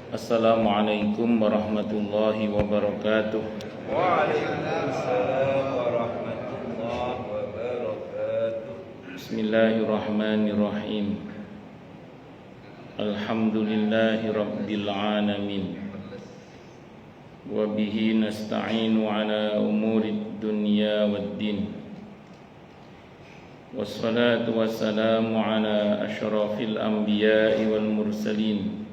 Assalamualaikum warahmatullahi wabarakatuh. Waalaikumsalam warahmatullahi wabarakatuh. Bismillahirrahmanirrahim. Alhamdulillahi rabbil alamin. Wa bihi nasta'inu ala umurid dunya waddin. Wassalatu wassalamu ala asyrafil anbiya'i wal mursalin,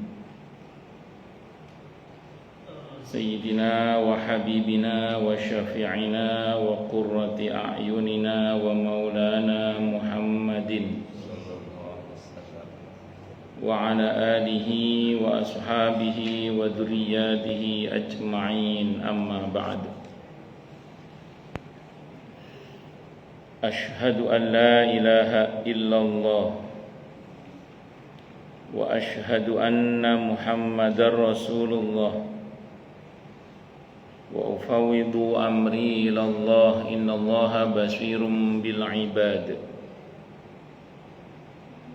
Sayyidina wa habibina wa syafi'ina wa qurrati a'yunina wa maulana Muhammadin wa ala alihi wa ashabihi wa dhurriyyatihi ajma'in, amma ba'd. Ashhadu an la ilaha illallah wa ashhadu anna Muhammadar Rasulullah. Wa ufawwidu amri ilallah, innallaha basirun bil ibad.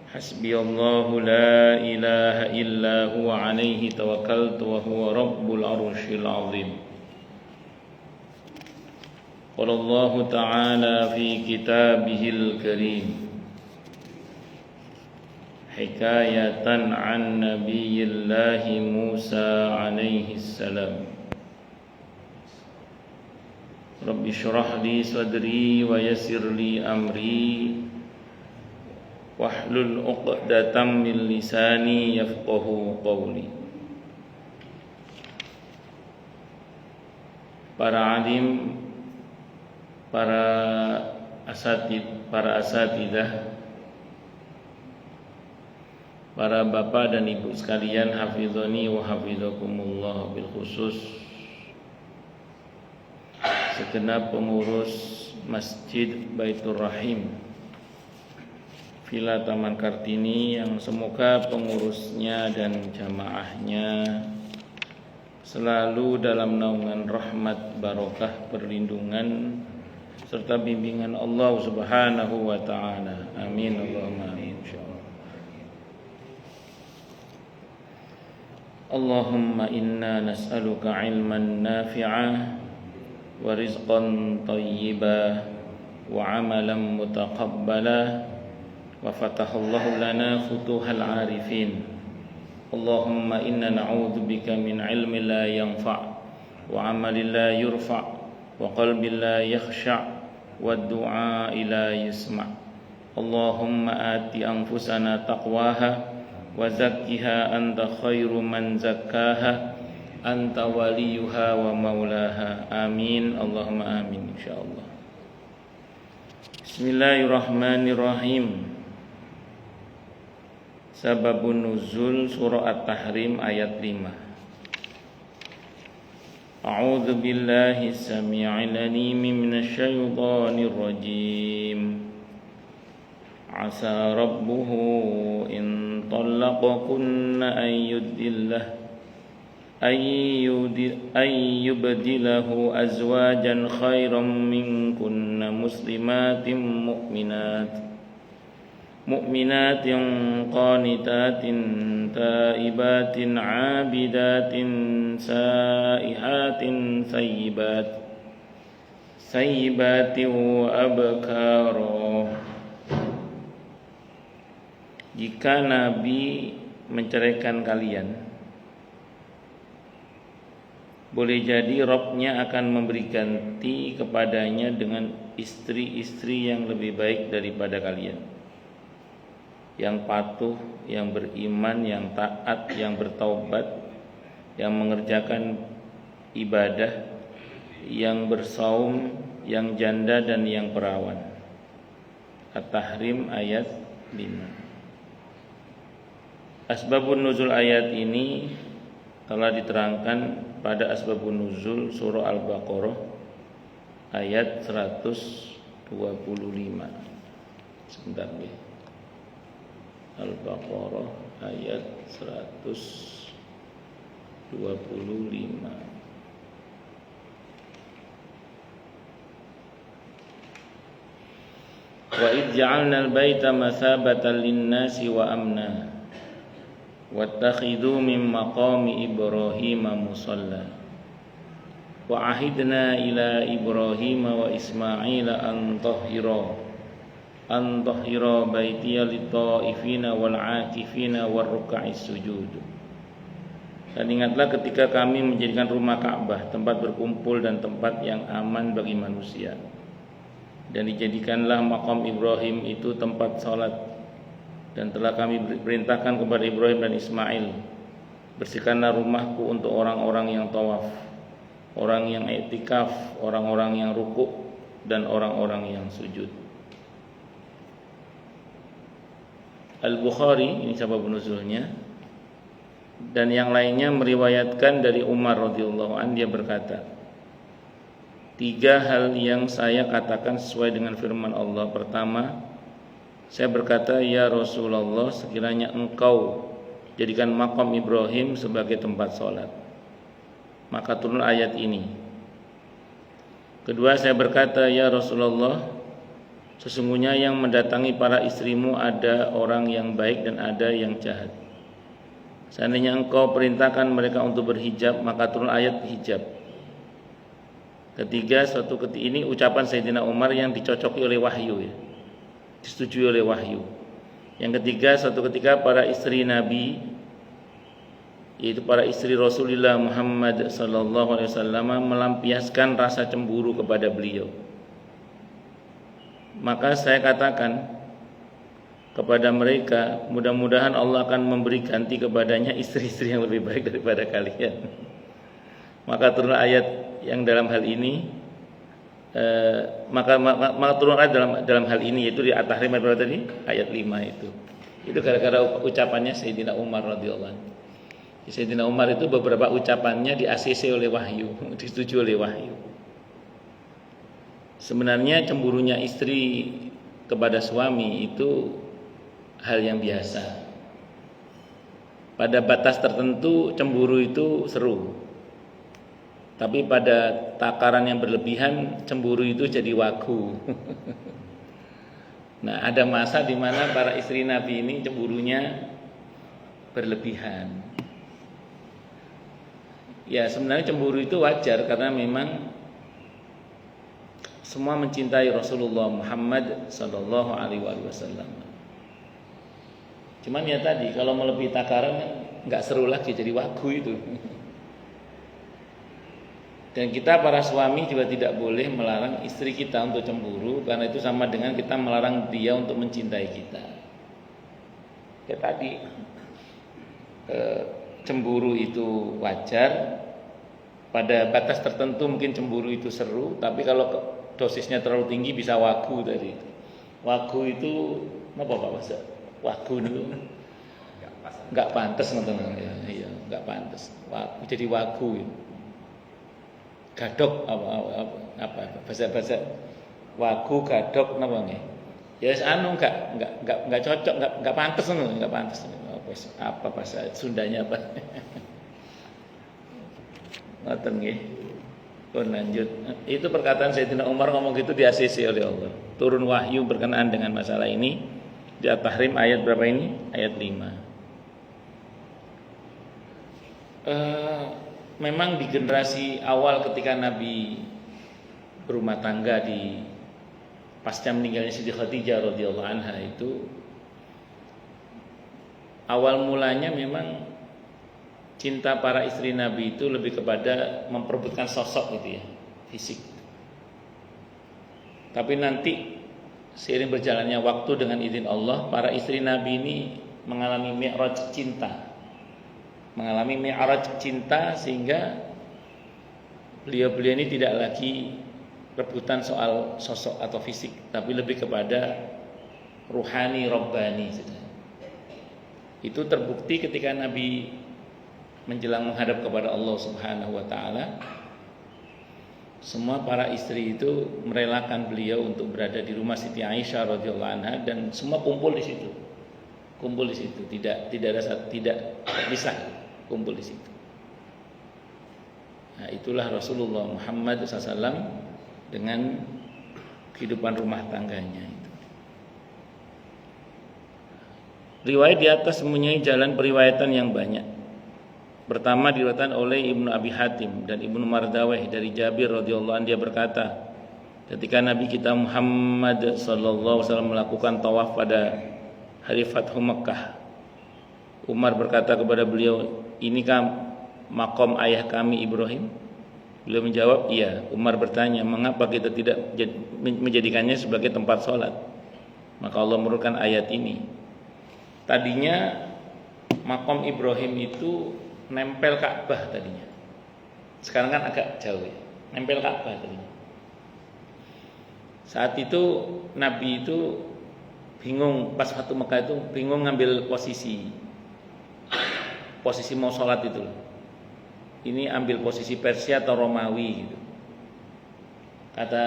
Hasbiyallahu la ilaha illa huwa alaihi tawakkaltu wa huwa rabbul arsyil azim. Qala Allah ta'ala fi kitabihil karim hikayatan an nabiyillahi Musa alaihi salam. Rabbi syrah li sadri wa yassir li amri wahlul 'uqdatam min lisani yafqahu qawli. Para alim, para asatidah, para bapak dan ibu sekalian, hafizani wa hafizakumullah, bil khusus segenap pengurus Masjid Baitur Rahim Villa Taman Kartini, yang semoga pengurusnya dan jamaahnya selalu dalam naungan rahmat, barokah, perlindungan serta bimbingan Allah Subhanahu wa taala. Amin Allahumma amin insyaallah. Allahumma inna nas'aluka ilman nafi'ah wa rizqan thayyiba wa amalan mutaqabbala wa fatahallahu lana futuhal arifin. Allahumma inna na'udzubika min ilmin la yanfa' wa amalin la yurfa' wa qalbin la yakhsha' wa du'a la yasma'. Allahumma ati anfusana taqwaha wa zakkiha anta khairu man zakkaha anta waliyuha wa maulaha. Amin Allahumma amin insyaallah. Bismillahirrahmanirrahim. Sababun nuzul surah At-Tahrim ayat 5. A'udzu billahi samii'il 'aliim minasy syaithaanir rajiim. Asa rabbuhu in talaqakunna ayyubdilahu azwajan khairan minkunna muslimatin mu'minatin qanitatin taibatin abidatin saihatin sayyibatin wa abkara. Jika Nabi menceraikan kalian, boleh jadi Rabb-nya akan memberi ganti kepadanya dengan istri-istri yang lebih baik daripada kalian, yang patuh, yang beriman, yang taat, yang bertaubat, yang mengerjakan ibadah, yang bersaum, yang janda dan yang perawan. At-Tahrim ayat 5. Asbabun nuzul ayat ini telah diterangkan pada asbabun nuzul surah Al-Baqarah ayat 125. Sebentar ya. Al-Baqarah ayat 125. Wa idh ja'alnal baita mathabatan lin-nasi wa amna. wattakhidhu min maqami Ibrahim musalla wa ahidna ila Ibrahim wa Ismail an tahhira baitiya lit-ta'ifina wal 'akifina war ruk'is sujud. Dan ingatlah ketika kami menjadikan rumah Ka'bah tempat berkumpul dan tempat yang aman bagi manusia, dan dijadikanlah maqam Ibrahim itu tempat salat, dan telah kami perintahkan kepada Ibrahim dan Ismail, bersihkanlah rumahku untuk orang-orang yang tawaf, orang yang i'tikaf, orang-orang yang rukuk, dan orang-orang yang sujud. Al-Bukhari, ini sabab nuzulnya, dan yang lainnya meriwayatkan dari Umar radhiyallahu anhu, dia berkata, 3 hal yang saya katakan sesuai dengan firman Allah. Pertama, saya berkata, ya Rasulullah, sekiranya engkau jadikan maqam Ibrahim sebagai tempat sholat, maka turun ayat ini. Kedua, saya berkata, ya Rasulullah, sesungguhnya yang mendatangi para istrimu ada orang yang baik dan ada yang jahat. Seandainya engkau perintahkan mereka untuk berhijab, maka turun ayat hijab. Ketiga, suatu ketika ini ucapan Sayyidina Umar yang dicocoki oleh wahyu, ya, disetujui oleh wahyu. Yang ketiga, suatu ketika para istri Nabi, yaitu para istri Rasulullah Muhammad sallallahu alaihi wasallam, melampiaskan rasa cemburu kepada beliau. Maka saya katakan kepada mereka, mudah-mudahan Allah akan memberi ganti kepadanya istri-istri yang lebih baik daripada kalian. Maka turun ayat yang dalam hal ini, maka turun ayat dalam hal ini, yaitu di At-Tahrim ayat berapa tadi? Ayat 5 itu. Itu gara-gara ucapannya Sayyidina Umar radhiyallahu anhu. Sayyidina Umar itu beberapa ucapannya di-ACC oleh wahyu, disetujui oleh wahyu. Sebenarnya cemburunya istri kepada suami itu hal yang biasa. Pada batas tertentu cemburu itu seru, tapi pada takaran yang berlebihan cemburu itu jadi wagu. Nah, ada masa di mana para istri Nabi ini cemburunya berlebihan. Ya, sebenarnya cemburu itu wajar karena memang semua mencintai Rasulullah Muhammad sallallahu alaihi wasallam. Cuman ya tadi, kalau melebihi takaran nggak seru lagi, jadi wagu itu. Dan kita para suami juga tidak boleh melarang istri kita untuk cemburu, karena itu sama dengan kita melarang dia untuk mencintai kita. Ya tadi, cemburu itu wajar. Pada batas tertentu mungkin cemburu itu seru, tapi kalau dosisnya terlalu tinggi bisa wagu tadi. Wagu itu apa Pak Mas? Wagu itu nggak pantas nonton ya, iya nggak pantas. Jadi wagu, gadok apa bahasa wagu gadok apa nih? Ya anu nggak cocok, nggak pantas nggak pantas. Apa bahasa Sundanya apa? Ngoten nggih. Lanjut. Itu perkataan Sayyidina Umar ngomong gitu di-ACC oleh Allah. Turun wahyu berkenaan dengan masalah ini. Di At-Tahrim ayat berapa ini? Ayat 5. Memang di generasi awal ketika Nabi berumah tangga di pasca meninggalnya Siti Khadijah radhiyallahu anha itu, awal mulanya memang cinta para istri Nabi itu lebih kepada memperebutkan sosok gitu ya, fisik. Tapi nanti seiring berjalannya waktu dengan izin Allah, para istri Nabi ini mengalami mi'raj cinta, sehingga beliau-beliau ini tidak lagi rebutan soal sosok atau fisik, tapi lebih kepada ruhani, rabbani. Itu terbukti ketika Nabi menjelang menghadap kepada Allah Subhanahu wa taala. Semua para istri itu merelakan beliau untuk berada di rumah Siti Aisyah radhiyallahu anha, dan semua kumpul di situ. Tidak terpisah, kumpul di situ. Nah, itulah Rasulullah Muhammad SAW dengan kehidupan rumah tangganya itu. Riwayat di atas mempunyai jalan periwayatan yang banyak. Pertama diriwayatkan oleh Ibnu Abi Hatim dan Ibnu Mardaweh dari Jabir radhiyallahu anhu, dia berkata, ketika Nabi kita Muhammad sallallahu alaihi wasallam melakukan tawaf pada hari Fathu Makkah, Umar berkata kepada beliau, "Inikah makom ayah kami Ibrahim?" Beliau menjawab, "Iya." Umar bertanya, "Mengapa kita tidak menjadikannya sebagai tempat sholat?" Maka Allah menurunkan ayat ini. Tadinya makom Ibrahim itu nempel Ka'bah tadinya. Sekarang kan agak jauh ya. Nempel Ka'bah tadinya. Saat itu Nabi itu bingung, pas Fathu Mekah itu bingung ngambil posisi mau sholat itu. Ini ambil posisi Persia atau Romawi gitu. Kata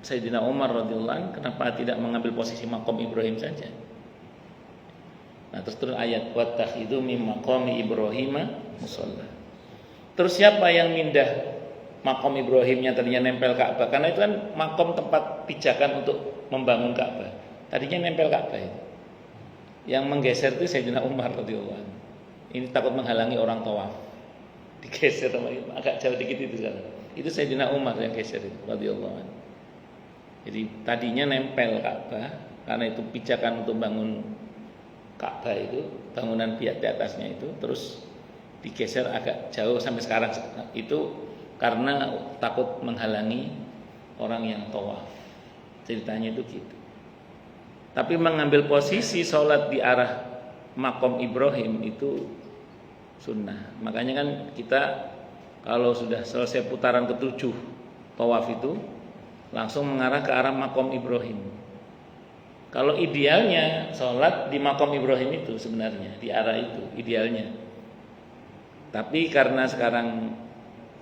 Sayyidina Umar radhiyallahu anhu, kenapa tidak mengambil posisi makom Ibrahim saja? Nah, terus ayat wattakhidhu mim maqami Ibrahim musalla. Terus siapa yang mindah makom Ibrahimnya tadinya nempel Ka'bah? Karena itu kan makom tempat pijakan untuk membangun Ka'bah. Tadinya nempel Ka'bah itu. Yang menggeser itu Sayyidina Umar radhiyallahu anhu. Ini takut menghalangi orang tawaf. Digeser agak jauh dikit itu sekarang. Itu Sayyidina Umar yang geser itu radhiyallahu anhu. Jadi tadinya nempel Ka'bah, karena itu pijakan untuk bangun Ka'bah itu, bangunan di atasnya itu, terus digeser agak jauh sampai sekarang itu karena takut menghalangi orang yang tawaf. Ceritanya itu gitu. Tapi mengambil posisi sholat di arah makom Ibrahim itu sunnah. Makanya kan kita kalau sudah selesai putaran ke-7 tawaf itu langsung mengarah ke arah makom Ibrahim. Kalau idealnya sholat di makom Ibrahim itu sebenarnya di arah itu idealnya. Tapi karena sekarang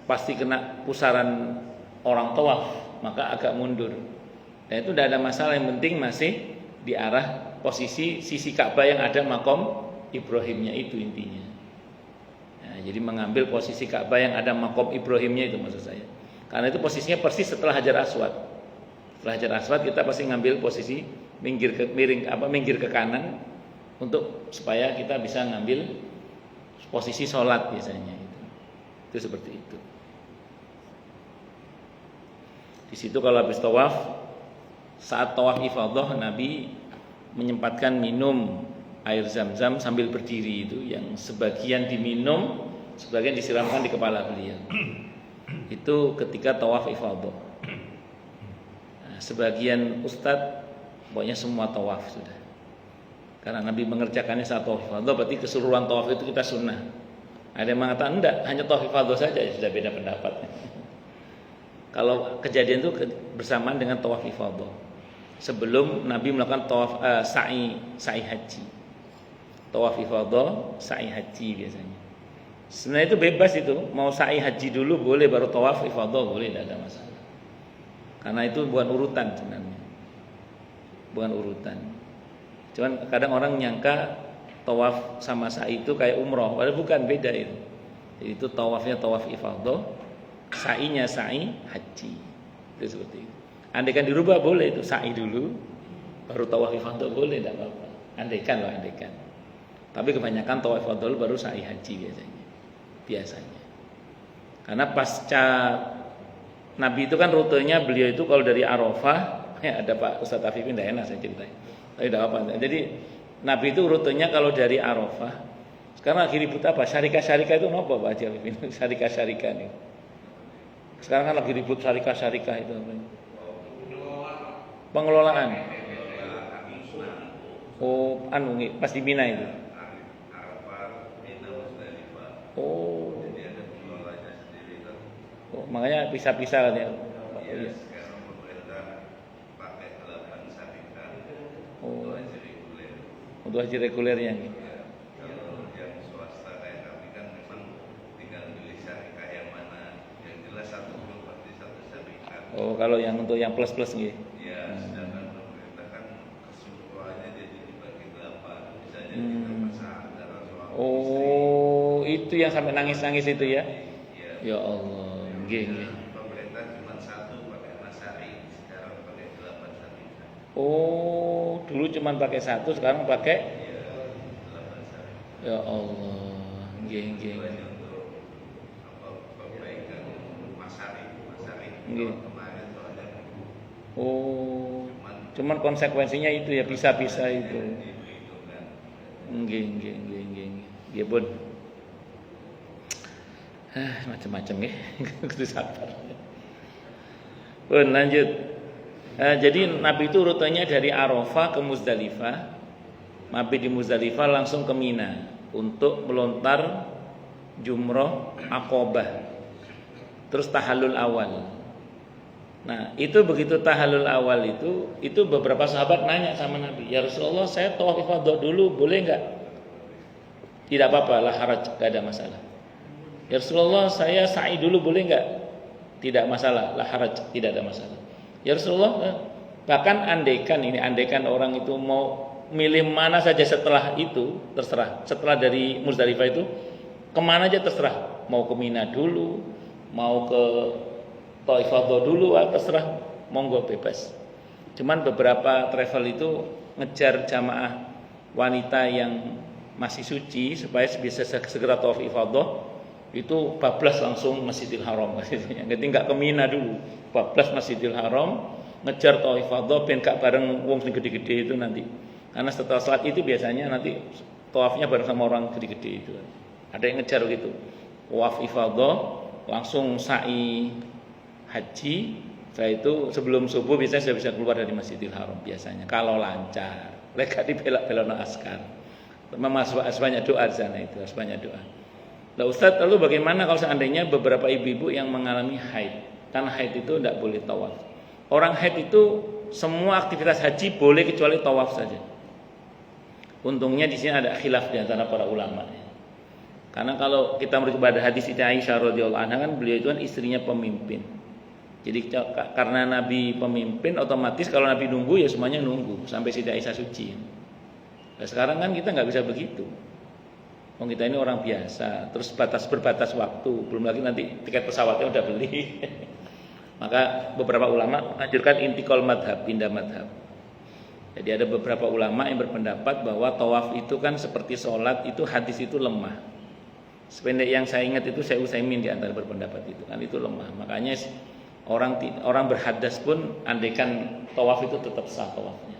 pasti kena pusaran orang tawaf, maka agak mundur. Dan itu tidak ada masalah, yang penting masih di arah posisi sisi Ka'bah yang ada makom Ibrahimnya itu intinya. Nah, jadi mengambil posisi Ka'bah yang ada makom Ibrahimnya itu maksud saya. Karena itu posisinya persis setelah Hajar Aswad. Setelah Hajar Aswad kita pasti ngambil posisi minggir ke kanan untuk supaya kita bisa ngambil posisi sholat biasanya itu seperti itu. Di situ kalau habis tawaf, saat tawaf ifadah Nabi menyempatkan minum air zam-zam sambil berdiri itu, yang sebagian diminum, sebagian disiramkan di kepala beliau. Itu ketika tawaf ifadah. Nah, sebagian ustadz pokoknya semua tawaf sudah. Karena Nabi mengerjakannya saat tawaf ifadah, berarti keseluruhan tawaf itu kita sunnah. Ada yang mengatakan enggak, hanya tawaf ifadah saja, ya sudah beda pendapat. Kalau kejadian itu bersamaan dengan tawaf ifadah. Sebelum Nabi melakukan tawaf sa'i haji. Tawaf ifadah, sa'i haji biasanya. Sebenarnya itu bebas itu, mau sa'i haji dulu boleh, baru tawaf ifadah boleh, tidak ada masalah. Karena itu bukan urutan sebenarnya. Bukan urutan. Cuman kadang orang nyangka tawaf sama sa'i itu kayak umroh, padahal bukan, beda itu. Jadi itu tawafnya tawaf ifadah, sa'inya sa'i haji. Itu seperti itu. Andaikan dirubah boleh itu, sa'i dulu baru tawaf ifadah boleh, tidak apa-apa. Andaikan. Tapi kebanyakan tawaf ifadah baru sa'i haji biasanya. Karena pasca Nabi itu kan rutenya beliau itu kalau dari Arafah, ya ada Pak Ustadz Afifin, tidak enak saya ceritain. Tapi tidak apa-apa. Jadi Nabi itu rutenya kalau dari Arafah. Sekarang lagi ribut apa? Syarikah itu apa Pak Haji Afifin? Syarikah nih. Sekarang kan lagi ribut syarikah itu apa? Pengelolaan. Oh, pas di Mina itu. Oh. Oh, makanya pisah-pisah katanya. Iya. Oh. Untuk haji regulernya nih. Kalau yang swasta kayak kami kan memang tinggal pilih syarikat yang mana, yang jelas satu grup pasti satu syarikat. Oh, kalau yang untuk yang plus nih. Ya, sedangkan pemerintah kan keseluruhannya jadi dibagi 8. Misalnya kita pasang darah suami. Oh, itu yang sampai nangis-nangis itu ya? Iya. Ya Allah, nggih. Pemerintah cuma satu pakai Nasari, sekarang pakai 8 syarikat. Oh, Dulu cuma pakai 1, sekarang pakai Iya, 8 syari. ya Allah. Nggih. Tujuannya untuk perbaikan masari. Nggih. Kemarin soalnya Oh. Cuman konsekuensinya itu ya pisah-pisah itu. diperhitungkan. Nggih. Nggih, Bun. Macam-macam nggih. Kudu sabar. Bun, lanjut. Jadi Nabi itu rutenya dari Arafah ke Muzdalifah. Mabit di Muzdalifah langsung ke Mina untuk melontar jumroh Aqobah. Terus tahallul awal. Nah, itu begitu tahallul awal itu beberapa sahabat nanya sama Nabi, "Ya Rasulullah, saya tawaf ifadah dulu, boleh enggak?" "Tidak apa-apa, la haraj, enggak ada masalah." "Ya Rasulullah, saya sa'i dulu, boleh enggak?" "Tidak masalah, la haraj, tidak ada masalah." "Ya Rasulullah, bahkan andaikan orang itu mau milih mana saja setelah itu, terserah. Setelah dari Muzdalifah itu kemana aja terserah. Mau ke Mina dulu, mau ke Thaifah dulu, terserah, monggo bebas." Cuman beberapa travel itu ngejar jamaah wanita yang masih suci supaya bisa segera tawaf ifadah, itu bablas langsung Masjidil Haram. Jadi enggak ke Mina dulu, bablas Masjidil Haram, ngejar tawaf ifadah ben gak bareng wong sing gede-gede itu nanti. Karena setelah salat itu biasanya nanti tawafnya bareng sama orang gede-gede itu. Ada yang ngejar gitu. Tawaf ifadah langsung sa'i haji, setelah itu sebelum subuh biasanya sudah bisa keluar dari Masjidil Haram biasanya kalau lancar. Mereka dibelok-belokno askar. Memang harus banyak doa di sana itu, harus banyak doa. Nah, Ustaz, lalu bagaimana kalau seandainya beberapa ibu-ibu yang mengalami haid? Karena haid itu tidak boleh tawaf. Orang haid itu semua aktivitas haji boleh kecuali tawaf saja. Untungnya di sini ada khilaf di antara para ulama. Karena kalau kita merujuk pada hadis Siti Aisyah radhiyallahu anha, kan beliau itu kan istrinya pemimpin. Jadi karena Nabi pemimpin, otomatis kalau Nabi nunggu ya semuanya nunggu sampai Siti Aisyah suci. Nah, sekarang kan kita nggak bisa begitu. Kita ini orang biasa, terus berbatas waktu, belum lagi nanti tiket pesawatnya udah beli. Maka beberapa ulama menganjurkan intikal madhab, pindah madhab. Jadi ada beberapa ulama yang berpendapat bahwa tawaf itu kan seperti sholat, itu hadis itu lemah. Sependek yang saya ingat itu Syekh Utsaimin di antara berpendapat itu kan itu lemah. Makanya orang berhadas pun andaikan tawaf itu tetap sah tawafnya.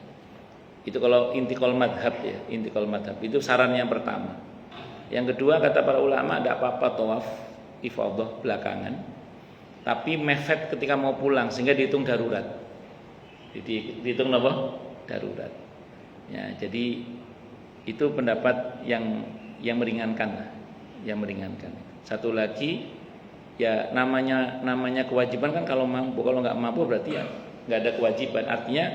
Itu kalau intikal madhab ya, intikal madhab itu saran yang pertama. Yang kedua kata para ulama tidak apa-apa tawaf ifadah belakangan, tapi mefet ketika mau pulang sehingga dihitung darurat. Dihitung apa? Darurat. Ya, jadi itu pendapat yang meringankan lah, yang meringankan. Satu lagi ya namanya kewajiban kan kalau mampu, kalau nggak mampu berarti ya nggak ada kewajiban. Artinya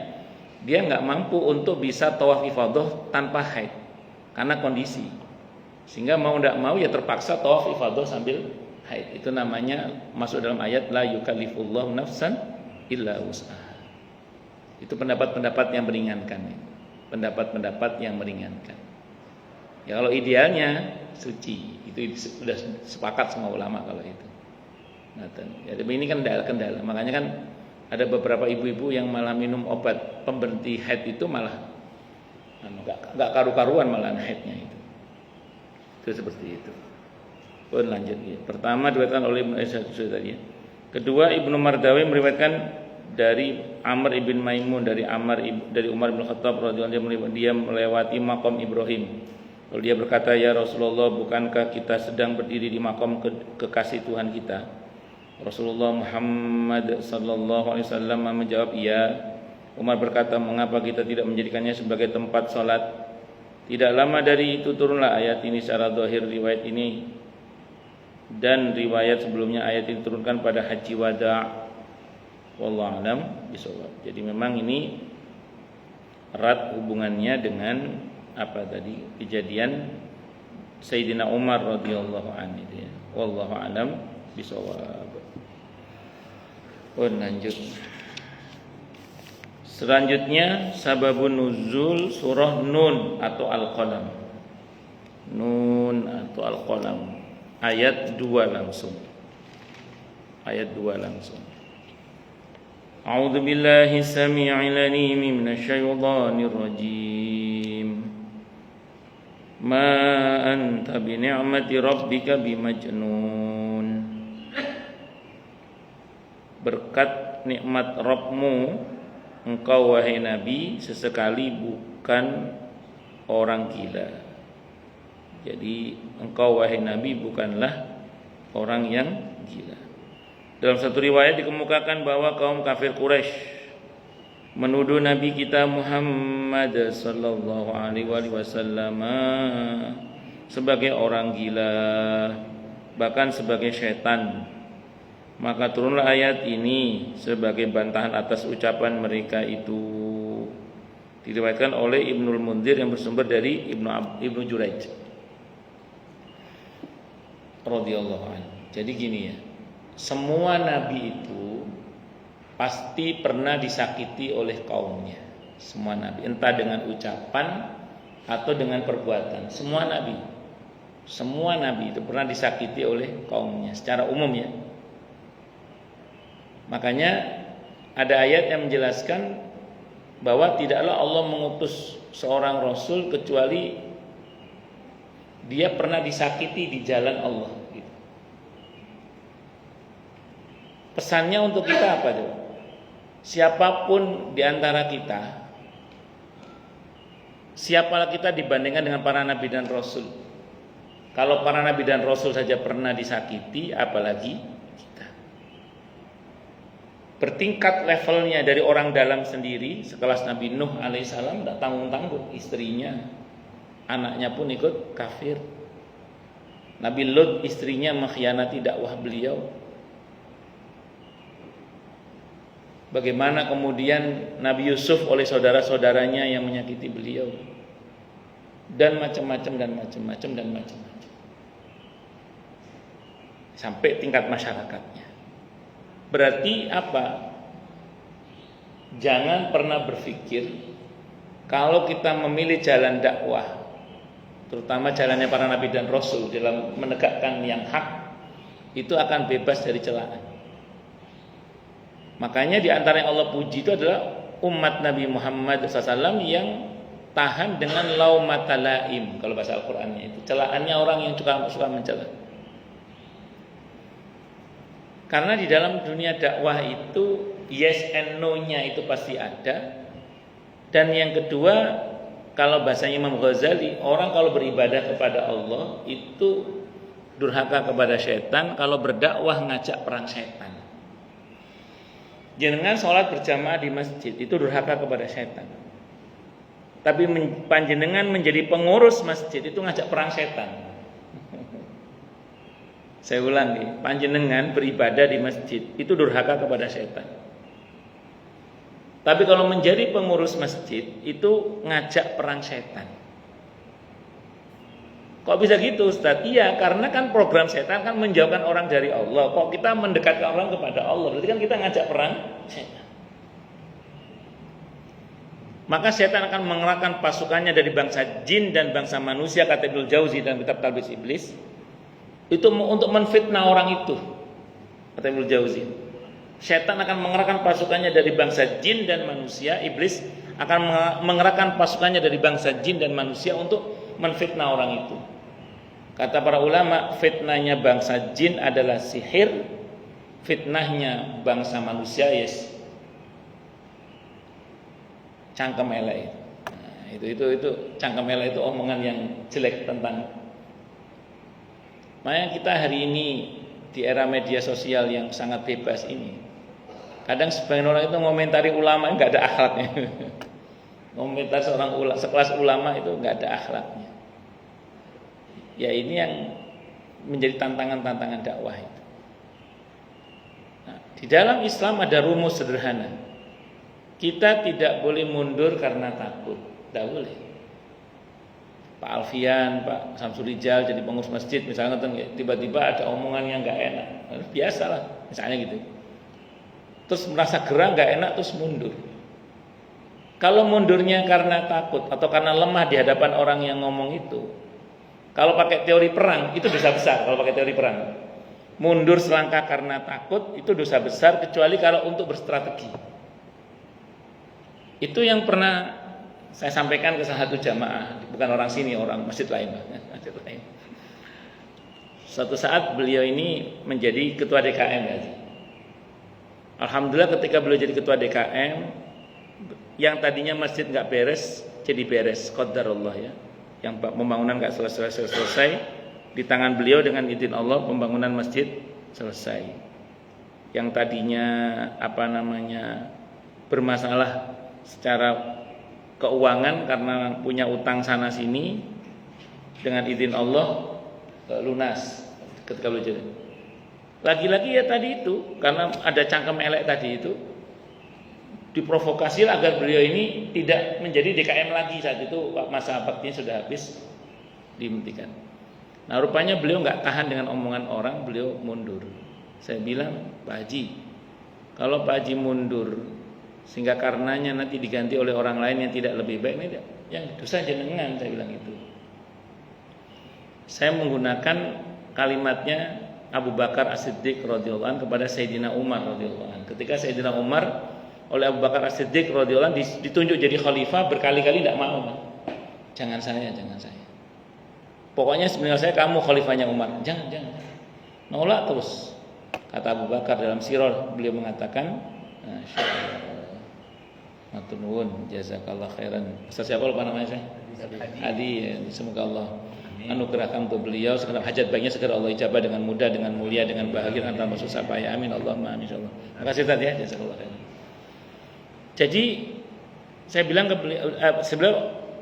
dia nggak mampu untuk bisa tawaf ifadah tanpa haid karena kondisi. Sehingga mau tidak mau ya terpaksa tawaf ifadah sambil haid. Itu namanya masuk dalam ayat la yukallifullahu nafsan illa wus'aha. Itu pendapat-pendapat yang meringankan. Pendapat-pendapat yang meringankan. Ya kalau idealnya suci, itu sudah sepakat semua ulama kalau itu. Nah, ya, tapi ini kan kendala. Makanya kan ada beberapa ibu-ibu yang malah minum obat pemberhenti haid itu malah enggak karu-karuan malah haidnya itu. Itu seperti itu. Pun lanjut ya. Pertama diriwayatkan oleh Ibnu Aisyah tadi. Kedua Ibnu Mardawi meriwayatkan dari Amr ibn Maimun dari Umar bin Khattab radhiyallahu anhu, dia melewati makam Ibrahim. Lalu dia berkata, "Ya Rasulullah, bukankah kita sedang berdiri di makam kekasih Tuhan kita?" Rasulullah Muhammad sallallahu alaihi wasallam menjawab, "Iya." Umar berkata, "Mengapa kita tidak menjadikannya sebagai tempat salat?" Tidak lama dari itu turunlah ayat ini secara zahir riwayat ini dan riwayat sebelumnya ayat ini diturunkan pada haji wada'. Wallahu a'lam bishawab. Jadi memang ini erat hubungannya dengan apa tadi kejadian Sayyidina Umar radhiyallahu anhu ya. Wallahu a'lam bishawab. Lanjut. Selanjutnya sababun nuzul surah Nun atau Al-Qalam. Nun atau Al-Qalam. Ayat 2 langsung. Ayat 2 langsung. A'udzu billahi samii'il 'aliim minasy-syaithaanir rajiim. Ma anta bi ni'mati rabbika bimajnun. Berkat nikmat Rabbmu, engkau wahai Nabi sesekali bukan orang gila. Jadi engkau wahai Nabi bukanlah orang yang gila. Dalam satu riwayat dikemukakan bahwa kaum kafir Quraisy menuduh Nabi kita Muhammad sallallahu alaihi wasallam sebagai orang gila, bahkan sebagai setan. Maka turunlah ayat ini sebagai bantahan atas ucapan mereka itu. Diriwayatkan oleh Ibnul Munzir yang bersumber dari Ibnu Juraij radhiyallahu anhu. Jadi gini ya, semua nabi itu pasti pernah disakiti oleh kaumnya. Semua nabi, entah dengan ucapan atau dengan perbuatan. Semua nabi itu pernah disakiti oleh kaumnya secara umum ya. Makanya ada ayat yang menjelaskan bahwa tidaklah Allah mengutus seorang rasul kecuali dia pernah disakiti di jalan Allah. Pesannya untuk kita apa coba? Siapapun di antara kita, siapalah kita dibandingkan dengan para nabi dan rasul? Kalau para nabi dan rasul saja pernah disakiti, apalagi kita. Bertingkat levelnya dari orang dalam sendiri, sekelas Nabi Nuh alaihissalam tidak tanggung-tanggung, istrinya, anaknya pun ikut kafir. Nabi Lut istrinya mengkhianati dakwah beliau. Bagaimana kemudian Nabi Yusuf oleh saudara-saudaranya yang menyakiti beliau, dan macam-macam sampai tingkat masyarakatnya. Berarti apa? Jangan pernah berpikir kalau kita memilih jalan dakwah, terutama jalannya para nabi dan rasul dalam menegakkan yang hak, itu akan bebas dari celaan. Makanya di antara yang Allah puji itu adalah umat Nabi Muhammad SAW yang tahan dengan laumatalaim, kalau bahasa Al-Qur'annya itu celaannya orang yang suka mencela. Karena di dalam dunia dakwah itu yes and no-nya itu pasti ada. Dan yang kedua, kalau bahasa Imam Ghazali, orang kalau beribadah kepada Allah itu durhaka kepada setan, kalau berdakwah ngajak perang setan. Jenengan sholat berjamaah di masjid itu durhaka kepada setan. Tapi panjenengan menjadi pengurus masjid itu ngajak perang setan. Saya ulangi, panjenengan beribadah di masjid itu durhaka kepada setan. Tapi kalau menjadi pengurus masjid itu ngajak perang setan. Kok bisa gitu Ustaz? Iya, karena kan program setan kan menjauhkan orang dari Allah. Kok kita mendekatkan orang kepada Allah? Berarti kan kita ngajak perang setan. Maka setan akan mengerahkan pasukannya dari bangsa jin dan bangsa manusia, kata Ibnu Jauzi dalam kitab Talbis Iblis. Itu untuk menfitnah orang itu, kata Ibnu Jauzi. Setan akan mengerahkan pasukannya dari bangsa jin dan manusia. Iblis akan mengerahkan pasukannya dari bangsa jin dan manusia untuk menfitnah orang itu. Kata para ulama, fitnahnya bangsa jin adalah sihir, fitnahnya bangsa manusia yes cangkem elek. Nah, itu cangkem elek itu omongan yang jelek tentang. Makanya kita hari ini di era media sosial yang sangat bebas ini, kadang sebagian orang itu ngomentari ulama nggak ada akhlaknya. Komentar sekelas ulama itu nggak ada akhlaknya. Ya ini yang menjadi tantangan dakwah itu. Nah, di dalam Islam ada rumus sederhana. Kita tidak boleh mundur karena takut. Tidak boleh. Pak Alfian, Pak Samsul Rijal jadi pengurus masjid misalnya, tiba-tiba ada omongan yang nggak enak. Biasalah, misalnya gitu. Terus merasa gerah nggak enak terus mundur. Kalau mundurnya karena takut atau karena lemah di hadapan orang yang ngomong itu, kalau pakai teori perang itu dosa besar. Kalau pakai teori perang, mundur selangkah karena takut itu dosa besar, kecuali kalau untuk berstrategi. Itu yang pernah saya sampaikan ke salah satu jamaah, bukan orang sini, orang masjid lain. Masjid lain. Suatu saat beliau ini menjadi ketua DKM ya. Alhamdulillah ketika beliau jadi ketua DKM, yang tadinya masjid nggak beres jadi beres, qadarullah ya. Yang pembangunan nggak selesai, di tangan beliau dengan izin Allah pembangunan masjid selesai. Yang tadinya bermasalah secara keuangan karena punya utang sana sini, dengan izin Allah lunas ketika beliau jadi. Lagi-lagi ya tadi itu, karena ada cangkem elek tadi itu, diprovokasi agar beliau ini tidak menjadi DKM lagi. Saat itu masa baktinya sudah habis, dihentikan. Nah rupanya beliau nggak tahan dengan omongan orang, beliau mundur. Saya bilang, Pak Haji, kalau Pak Haji mundur sehingga karenanya nanti diganti oleh orang lain yang tidak lebih baik, ini yang dosa jenengan, saya bilang itu. Saya menggunakan kalimatnya Abu Bakar As-Siddiq radhiyallahu anhu kepada Sayyidina Umar radhiyallahu anhu. Ketika Sayyidina Umar oleh Abu Bakar As-Siddiq radhiyallahu anhu ditunjuk jadi khalifah, berkali-kali tidak mau. Jangan saya. Pokoknya sebenarnya saya, kamu khalifahnya Umar. Jangan. Nolak terus. Kata Abu Bakar dalam sirah, beliau mengatakan, matur nuwun, jazakallah khairan. Ustaz siapa lupa namanya saya? Adi. Semoga Allah anugerahkan untuk beliau segenap hajat baiknya segera Allah ijabah dengan mudah, dengan mulia, dengan bahagia, tanpa susah payah. Amin Allahumma amin insyaallah. Terima kasih tadi ya, jazakallah khairan. Jadi saya bilang ke beliau, sebelum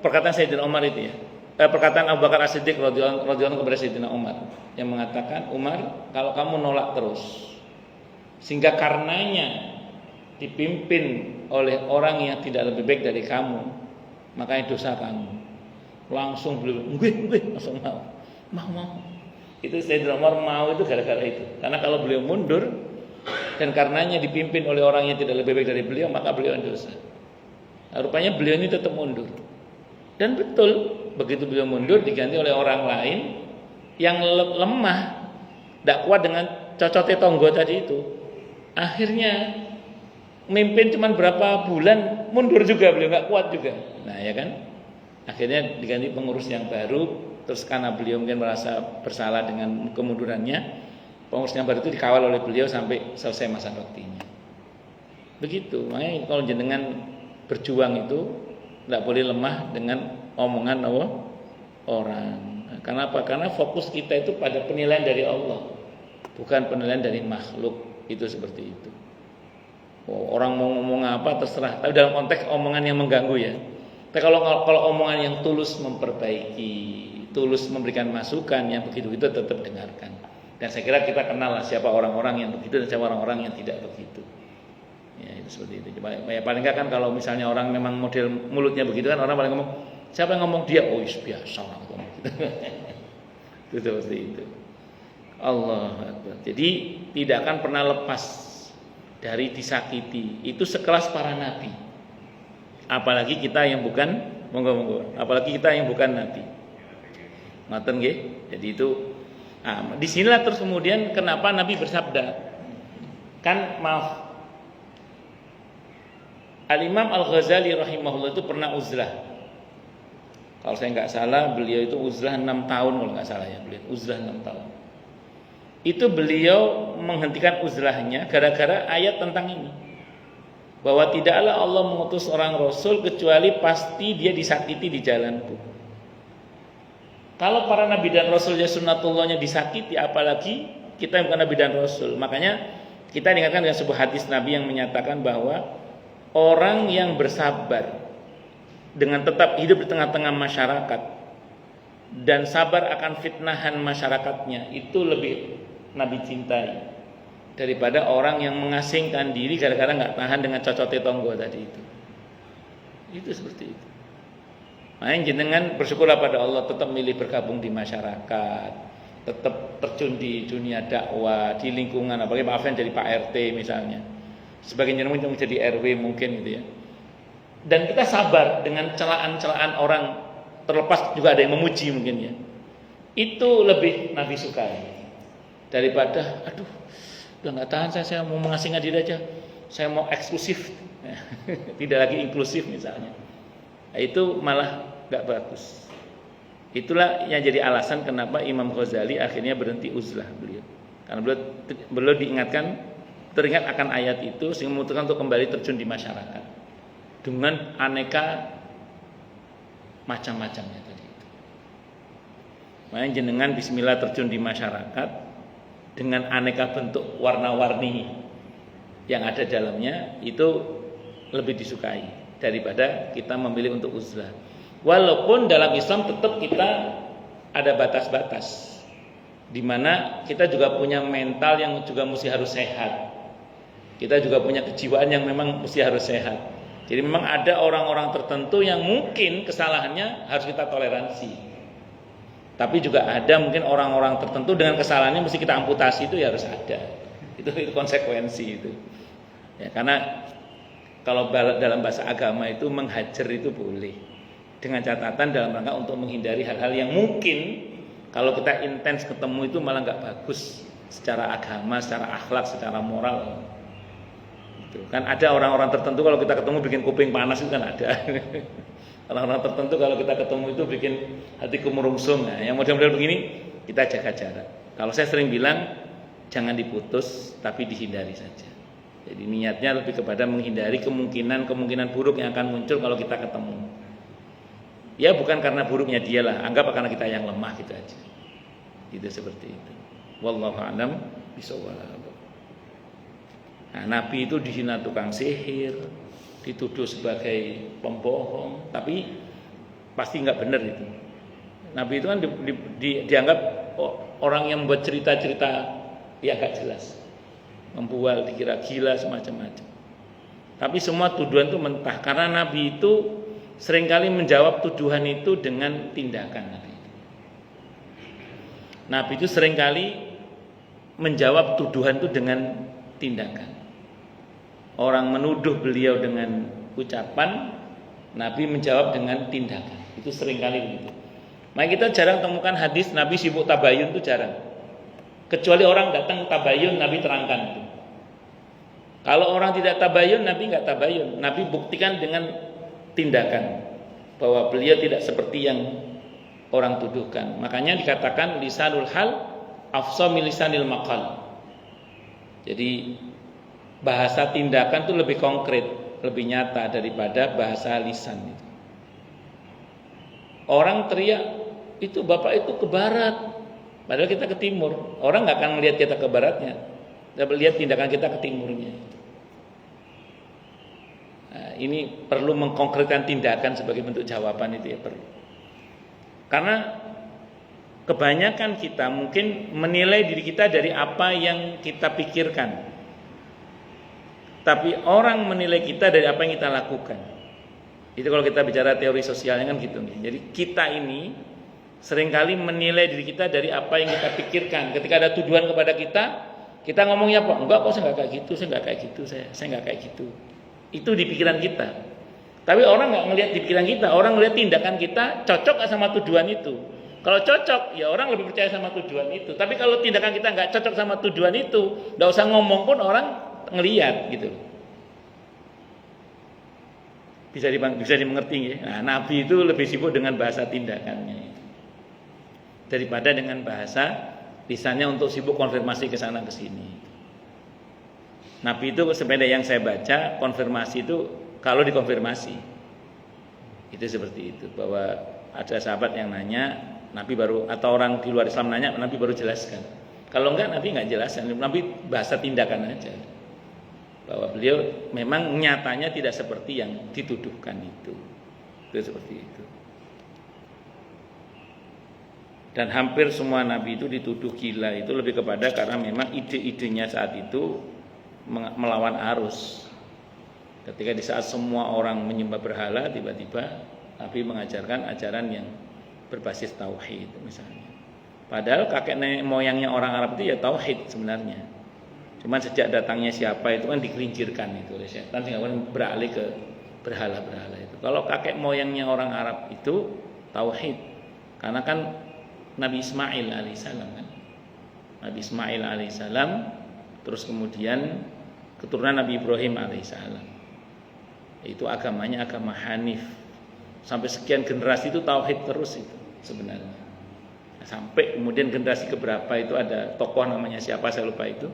perkataan Sayyidina Umar itu ya, perkataan Abu Bakar As-Siddiq radhiyallahu anhu kepada Sayyidina Umar yang mengatakan, Umar, kalau kamu nolak terus sehingga karenanya dipimpin oleh orang yang tidak lebih baik dari kamu, makanya dosa kamu. Langsung beliau, nggih, langsung mau. Itu Sayyidina Umar mau itu gara-gara itu. Karena kalau beliau mundur dan karenanya dipimpin oleh orang yang tidak lebih baik dari beliau, maka beliau dosa. Nah, rupanya beliau ini tetap mundur. Dan betul, begitu beliau mundur diganti oleh orang lain yang lemah, tidak kuat dengan cocote tonggo tadi itu. Akhirnya mimpin cuma berapa bulan, mundur juga beliau, nggak kuat juga. Nah ya kan, akhirnya diganti pengurus yang baru. Terus karena beliau mungkin merasa bersalah dengan kemundurannya, pengurus yang baru itu dikawal oleh beliau sampai selesai masa baktinya. Begitu. Makanya kalau jenengan berjuang itu tidak boleh lemah dengan omongan orang. Kenapa? Karena fokus kita itu pada penilaian dari Allah, bukan penilaian dari makhluk. Itu seperti itu. Orang mau ngomong apa terserah, tapi dalam konteks omongan yang mengganggu ya. Tapi kalau omongan yang tulus memperbaiki, tulus memberikan masukan, yang begitu itu tetap dengarkan. Dan saya kira kita kenal lah siapa orang-orang yang begitu dan siapa orang-orang yang tidak begitu. Ya itu seperti itu. Ya paling enggak kan kalau misalnya orang memang model mulutnya begitu kan, orang paling ngomong, siapa yang ngomong dia? Oh biasa lah ngomong gitu. Itu seperti itu. Allah Akbar. Jadi tidak akan pernah lepas dari disakiti. Itu sekelas para nabi. Apalagi kita yang bukan, monggo. Apalagi kita yang bukan nabi. Ngoten nggih. Jadi itu disinilah terus kemudian kenapa Nabi bersabda. Kan maaf, Al-Imam Al-Ghazali rahimahullah itu pernah uzlah. Kalau saya nggak salah beliau itu uzlah 6 tahun kalau nggak salah ya, beliau uzlah 6 tahun. Itu beliau menghentikan uzlahnya gara-gara ayat tentang ini, bahwa tidaklah Allah mengutus orang rasul kecuali pasti dia disakiti di jalanku. Kalau para nabi dan rasulnya sunnatullahnya disakiti, apalagi kita yang bukan nabi dan rasul. Makanya kita diingatkan dengan sebuah hadis Nabi yang menyatakan bahwa orang yang bersabar dengan tetap hidup di tengah-tengah masyarakat dan sabar akan fitnahan masyarakatnya, itu lebih Nabi cintai daripada orang yang mengasingkan diri gara-gara nggak tahan dengan cocote tonggo tadi itu. Itu seperti itu. Makanya jenengan bersyukurlah pada Allah tetap milih bergabung di masyarakat, tetap terjun di dunia dakwah, di lingkungan, apalagi Pak Afen jadi Pak RT misalnya, sebagian jenengan menjadi RW mungkin gitu ya. Dan kita sabar dengan celaan-celaan orang, terlepas juga ada yang memuji mungkin ya. Itu lebih Nabi sukai daripada udah nggak tahan saya mau mengasingkan diri aja, saya mau eksklusif. tidak lagi inklusif misalnya. Nah, itu malah nggak bagus. Itulah yang jadi alasan kenapa Imam Ghazali akhirnya berhenti uzlah beliau. Karena beliau teringat akan ayat itu sehingga memutuskan untuk kembali terjun di masyarakat dengan aneka macam-macamnya tadi itu. Makanya jenengan bismillah terjun di masyarakat dengan aneka bentuk warna-warni yang ada dalamnya itu lebih disukai daripada kita memilih untuk uzlah. Walaupun dalam Islam tetap kita ada batas-batas, di mana kita juga punya mental yang juga mesti harus sehat. Kita juga punya kejiwaan yang memang mesti harus sehat. Jadi memang ada orang-orang tertentu yang mungkin kesalahannya harus kita toleransi. Tapi juga ada mungkin orang-orang tertentu dengan kesalahannya mesti kita amputasi, itu ya harus ada. Itu konsekuensi itu. Ya, karena kalau dalam bahasa agama itu menghajar itu boleh. Dengan catatan dalam rangka untuk menghindari hal-hal yang mungkin kalau kita intens ketemu itu malah nggak bagus secara agama, secara akhlak, secara moral. Gitu. Kan ada orang-orang tertentu kalau kita ketemu bikin kuping panas itu kan ada. Orang-orang tertentu kalau kita ketemu itu bikin hatiku merungsung. Nah, yang model-model begini kita jaga jarak. Kalau saya sering bilang jangan diputus tapi dihindari saja. Jadi niatnya lebih kepada menghindari kemungkinan buruk yang akan muncul kalau kita ketemu. Ya bukan karena buruknya dia lah, anggap karena kita yang lemah gitu aja. Gitu seperti itu. Wallahu a'lam bishawab. Nah, Nabi itu dihina tukang sihir, dituduh sebagai pembohong, tapi pasti nggak benar itu. Nabi itu kan dianggap orang yang membuat cerita-cerita yang nggak jelas, membual, dikira gila semacam-macam. Tapi semua tuduhan itu mentah karena Nabi itu seringkali menjawab tuduhan itu dengan tindakan. Nabi itu seringkali menjawab tuduhan itu dengan tindakan. Orang menuduh beliau dengan ucapan, Nabi menjawab dengan tindakan. Itu seringkali begitu. Maka kita jarang temukan hadis Nabi sibuk tabayun, itu jarang. Kecuali orang datang tabayun, Nabi terangkan itu. Kalau orang tidak tabayun, Nabi nggak tabayun. Nabi buktikan dengan tindakan bahwa beliau tidak seperti yang orang tuduhkan. Makanya dikatakan lisanul hal afsha min lisanil maqal. Jadi bahasa tindakan itu lebih konkret, lebih nyata daripada bahasa lisan itu. Orang teriak itu bapak itu ke barat, padahal kita ke timur. Orang nggak akan melihat kita ke baratnya, tapi lihat tindakan kita ke timurnya. Nah, ini perlu mengkonkretkan tindakan sebagai bentuk jawaban itu ya perlu. Karena kebanyakan kita mungkin menilai diri kita dari apa yang kita pikirkan. Tapi orang menilai kita dari apa yang kita lakukan. Itu kalau kita bicara teori sosialnya kan gitu nih. Jadi kita ini seringkali menilai diri kita dari apa yang kita pikirkan. Ketika ada tuduhan kepada kita ngomongnya apa? Enggak kok, saya enggak kayak gitu, saya enggak kayak gitu, saya enggak kayak gitu. Itu di pikiran kita. Tapi orang nggak ngelihat di pikiran kita, orang ngelihat tindakan kita cocok nggak sama tuduhan itu. Kalau cocok, ya orang lebih percaya sama tuduhan itu. Tapi kalau tindakan kita nggak cocok sama tuduhan itu, nggak usah ngomong pun orang ngelihat gitu. Bisa dimengerti ya. Nah, Nabi itu lebih sibuk dengan bahasa tindakannya daripada dengan bahasa lisannya untuk sibuk konfirmasi ke sana ke sini. Nabi itu sepeda yang saya baca konfirmasi itu kalau dikonfirmasi itu seperti itu, bahwa ada sahabat yang nanya Nabi baru, atau orang di luar Islam nanya Nabi baru jelaskan. Kalau enggak Nabi enggak jelaskan, Nabi bahasa tindakan aja bahwa beliau memang nyatanya tidak seperti yang dituduhkan itu seperti itu. Dan hampir semua Nabi itu dituduh gila itu lebih kepada karena memang ide-idenya saat itu melawan arus. Ketika di saat semua orang menyembah berhala, tiba-tiba Nabi mengajarkan ajaran yang berbasis tauhid misalnya. Padahal kakek nenek moyangnya orang Arab itu ya tauhid sebenarnya. Cuma sejak datangnya siapa itu kan dikelincirkan itu oleh setan sehingga beralih ke berhala-berhala itu. Kalau kakek moyangnya orang Arab itu tauhid. Karena kan Nabi Ismail alaihissalam kan. Nabi Ismail alaihissalam terus kemudian keturunan Nabi Ibrahim alaihissalam. Itu agamanya agama Hanif. Sampai sekian generasi itu tauhid terus itu sebenarnya. Sampai kemudian generasi keberapa itu ada tokoh namanya siapa saya lupa itu.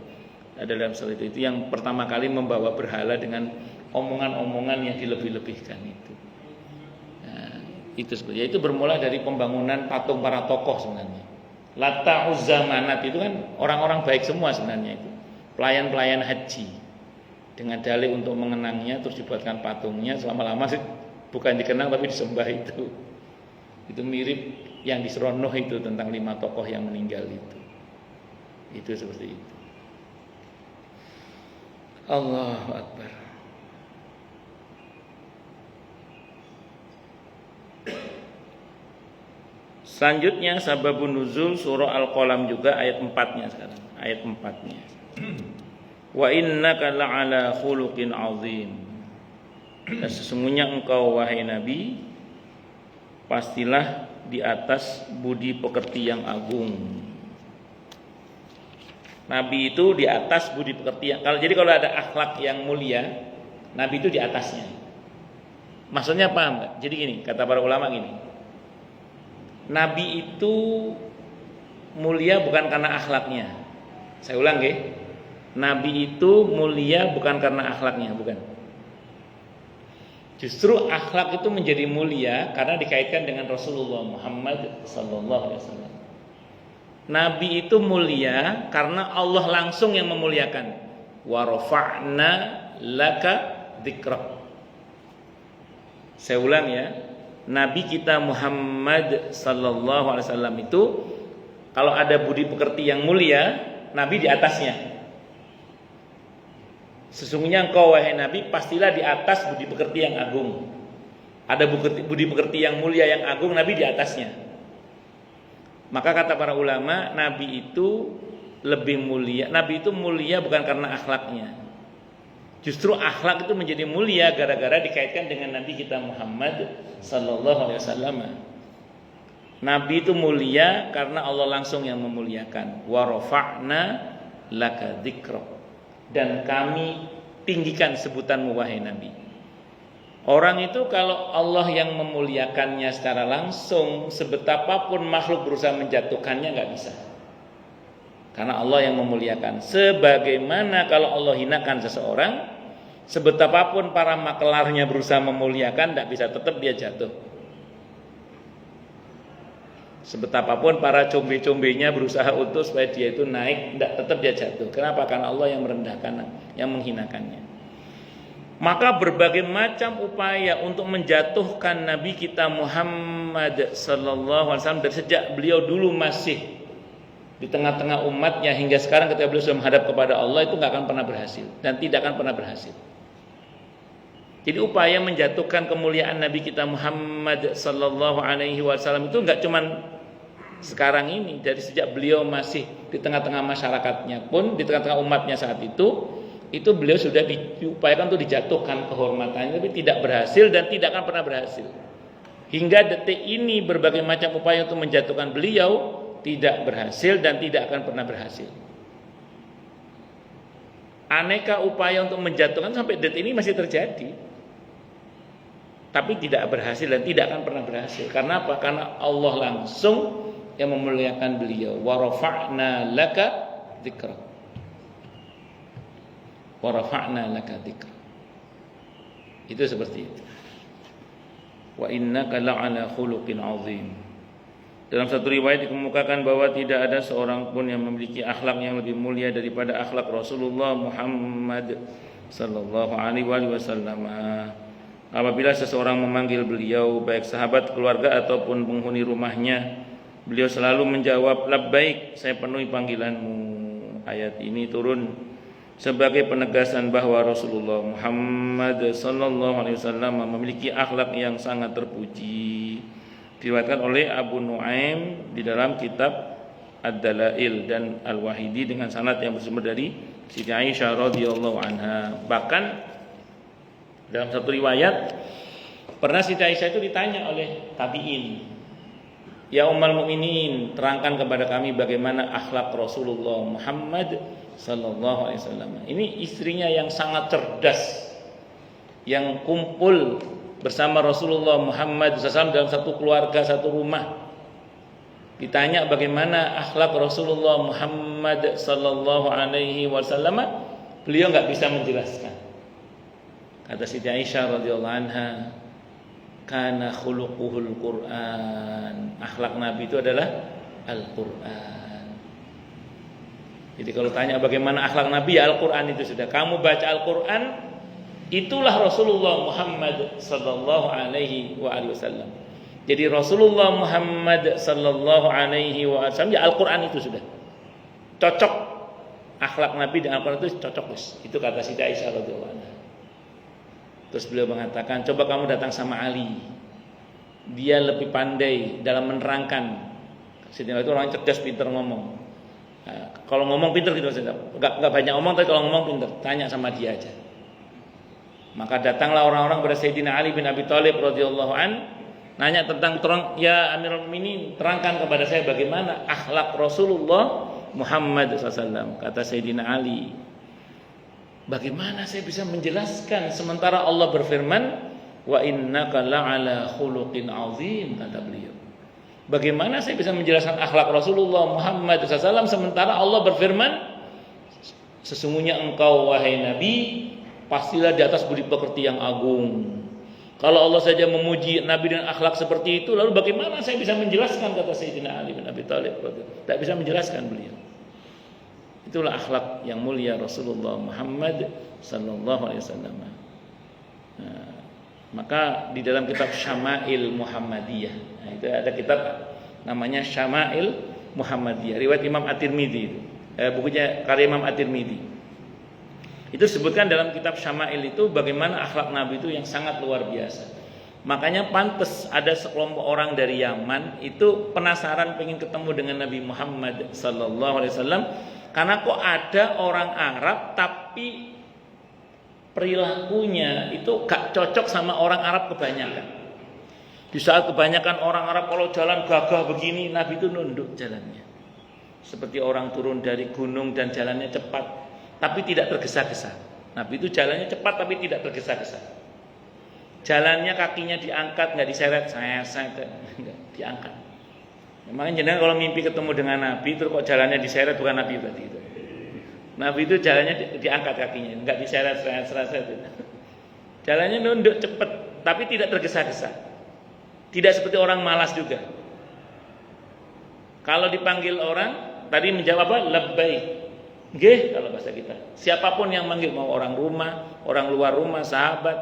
Ada dalam soal itu yang pertama kali membawa berhala dengan omongan-omongan yang dilebih-lebihkan itu. Nah, itu sebenarnya itu bermula dari pembangunan patung para tokoh sebenarnya. Lata Uzza Manat itu kan orang-orang baik semua sebenarnya itu. Pelayan-pelayan haji. Dengan dalih untuk mengenangnya terus dibuatkan patungnya, selama-lama bukan dikenang tapi disembah itu. Itu mirip yang di Seronoh itu tentang 5 tokoh yang meninggal itu. Itu seperti itu. Allahu Akbar. Selanjutnya sababun nuzul surah Al-Qalam juga ayat 4-nya sekarang. Ayat 4-nya. Wa innaka la'ala khuluqin azim. Dan sesungguhnya engkau wahai Nabi pastilah di atas budi pekerti yang agung. Nabi itu di atas budi pekerti yang, kalau ada akhlak yang mulia, Nabi itu di atasnya. Maksudnya paham enggak? Jadi gini, kata para ulama gini. Nabi itu mulia bukan karena akhlaknya. Saya ulang ya. Nabi itu mulia bukan karena akhlaknya, bukan. Justru akhlak itu menjadi mulia karena dikaitkan dengan Rasulullah Muhammad sallallahu alaihi wasallam. Nabi itu mulia karena Allah langsung yang memuliakan. Wa rafa'na laka dzikrak. Saya ulang ya. Nabi kita Muhammad sallallahu alaihi wasallam itu kalau ada budi pekerti yang mulia, Nabi di atasnya. Sesungguhnya engkau wahai Nabi pastilah di atas budi pekerti yang agung. Ada budi pekerti yang mulia yang agung, Nabi di atasnya. Maka kata para ulama, Nabi itu lebih mulia. Nabi itu mulia bukan karena akhlaknya. Justru akhlak itu menjadi mulia gara-gara dikaitkan dengan Nabi kita Muhammad sallallahu alaihi wasallam. Nabi itu mulia karena Allah langsung yang memuliakan. Wa rafa'na laka dzikrak. Dan kami tinggikan sebutanmu wahai Nabi. Orang itu kalau Allah yang memuliakannya secara langsung, sebetapapun makhluk berusaha menjatuhkannya nggak bisa. Karena Allah yang memuliakan. Sebagaimana kalau Allah hinakan seseorang, sebetapapun para makelarnya berusaha memuliakan, nggak bisa, tetap dia jatuh. Sebetapapun para combe-combenya berusaha untuk supaya dia itu naik, tetap dia jatuh. Kenapa? Karena Allah yang merendahkan, yang menghinakannya. Maka berbagai macam upaya untuk menjatuhkan Nabi kita Muhammad sallallahu alaihi wasallam dari sejak beliau dulu masih di tengah-tengah umatnya hingga sekarang ketika beliau sudah menghadap kepada Allah itu nggak akan pernah berhasil dan tidak akan pernah berhasil. Jadi upaya menjatuhkan kemuliaan Nabi kita Muhammad sallallahu alaihi wasallam itu nggak cuman sekarang ini, dari sejak beliau masih di tengah-tengah masyarakatnya pun, di tengah-tengah umatnya saat itu beliau sudah diupayakan untuk dijatuhkan kehormatannya, tapi tidak berhasil dan tidak akan pernah berhasil. Hingga detik ini berbagai macam upaya untuk menjatuhkan beliau tidak berhasil dan tidak akan pernah berhasil. Aneka upaya untuk menjatuhkan sampai detik ini masih terjadi, tapi tidak berhasil dan tidak akan pernah berhasil. Karena apa? Karena Allah langsung yang memuliakan beliau. Wa rafa'na laka dzikrak. Wa rafa'na laka dzikrak. Itu seperti itu. Wa innaka la'ala khuluqin azim. Dalam satu riwayat dikemukakan bahwa tidak ada seorang pun yang memiliki akhlak yang lebih mulia daripada akhlak Rasulullah Muhammad sallallahu alaihi wasallam. Apabila seseorang memanggil beliau, baik sahabat, keluarga ataupun penghuni rumahnya, beliau selalu menjawab, labbaik, saya penuhi panggilanmu. Ayat ini turun sebagai penegasan bahwa Rasulullah Muhammad sallallahu alaihi wasallam memiliki akhlak yang sangat terpuji. Diriwayatkan oleh Abu Nuaim di dalam kitab Ad-Dalail dan Al-Wahidi dengan sanad yang bersumber dari Siti Aisyah radhiyallahu anha. Bahkan dalam satu riwayat pernah Siti Aisyah itu ditanya oleh tabi'in, ya Ummul Mukminin, terangkan kepada kami bagaimana akhlak Rasulullah Muhammad sallallahu alaihi wasallam. Ini istrinya yang sangat cerdas, yang kumpul bersama Rasulullah Muhammad SAW dalam satu keluarga, satu rumah. Ditanya bagaimana akhlak Rasulullah Muhammad sallallahu alaihi wasallam, beliau nggak bisa menjelaskan. Kata Siti Aisyah radhiyallahu anha, kana khuluquhul Quran. Akhlak Nabi itu adalah Al-Quran. Jadi kalau tanya bagaimana akhlak Nabi, ya Al-Quran itu sudah. Kamu baca Al-Quran, itulah Rasulullah Muhammad sallallahu alaihi wasallam. Jadi Rasulullah Muhammad sallallahu alaihi wasallam, ya Al-Quran itu sudah. Cocok akhlak Nabi dengan Al-Quran itu cocok, Gus. Itu kata Siti Aisyah radhiyallahu anha. Terus beliau mengatakan, coba kamu datang sama Ali. Dia lebih pandai dalam menerangkan. Siti Aisyah itu orang cerdas, pintar ngomong. Nah, kalau ngomong pintar gitu, enggak banyak ngomong, tapi kalau ngomong pintar. Tanya sama dia aja. Maka datanglah orang-orang kepada Sayyidina Ali bin Abi Thalib radhiyallahu an, nanya tentang ya Amirul Mukminin, terangkan kepada saya bagaimana akhlak Rasulullah Muhammad SAW. Kata Sayyidina Ali, bagaimana saya bisa menjelaskan sementara Allah berfirman, wa innaka la'ala khuluqin azim, kata beliau. Bagaimana saya bisa menjelaskan akhlak Rasulullah Muhammad SAW sementara Allah berfirman, sesungguhnya engkau wahai Nabi pastilah di atas budi pekerti yang agung. Kalau Allah saja memuji Nabi dengan akhlak seperti itu, lalu bagaimana saya bisa menjelaskan, kata Sayyidina Ali bin Abi Thalib. Tak bisa menjelaskan beliau. Itulah akhlak yang mulia Rasulullah Muhammad sallallahu alaihi wasallam. Nah, maka di dalam kitab Syama'il Muhammadiyah, nah, itu ada kitab namanya Syama'il Muhammadiyah, riwayat Imam At-Tirmidzi itu. Bukunya karya Imam At-Tirmidzi. Itu disebutkan dalam kitab Syama'il itu bagaimana akhlak Nabi itu yang sangat luar biasa. Makanya pantas ada sekelompok orang dari Yaman itu penasaran pengen ketemu dengan Nabi Muhammad sallallahu alaihi wasallam, karena kok ada orang Arab tapi perilakunya itu gak cocok sama orang Arab kebanyakan. Di saat kebanyakan orang Arab kalau jalan gagah begini, Nabi itu nunduk jalannya. Seperti orang turun dari gunung dan jalannya cepat, tapi tidak tergesa-gesa. Nabi itu jalannya cepat tapi tidak tergesa-gesa. Jalannya kakinya diangkat, nggak diseret, enggak diangkat. Memangnya jenengan kalau mimpi ketemu dengan Nabi terus kok jalannya diseret, bukan Nabi berarti itu. Nabi itu jalannya diangkat kakinya, nggak diseret. Jalannya nunduk cepat, tapi tidak tergesa-gesa. Tidak seperti orang malas juga. Kalau dipanggil orang, tadi menjawab apa? Labbaik. Nggih, kalau bahasa kita. Siapapun yang manggil, mau orang rumah, orang luar rumah, sahabat,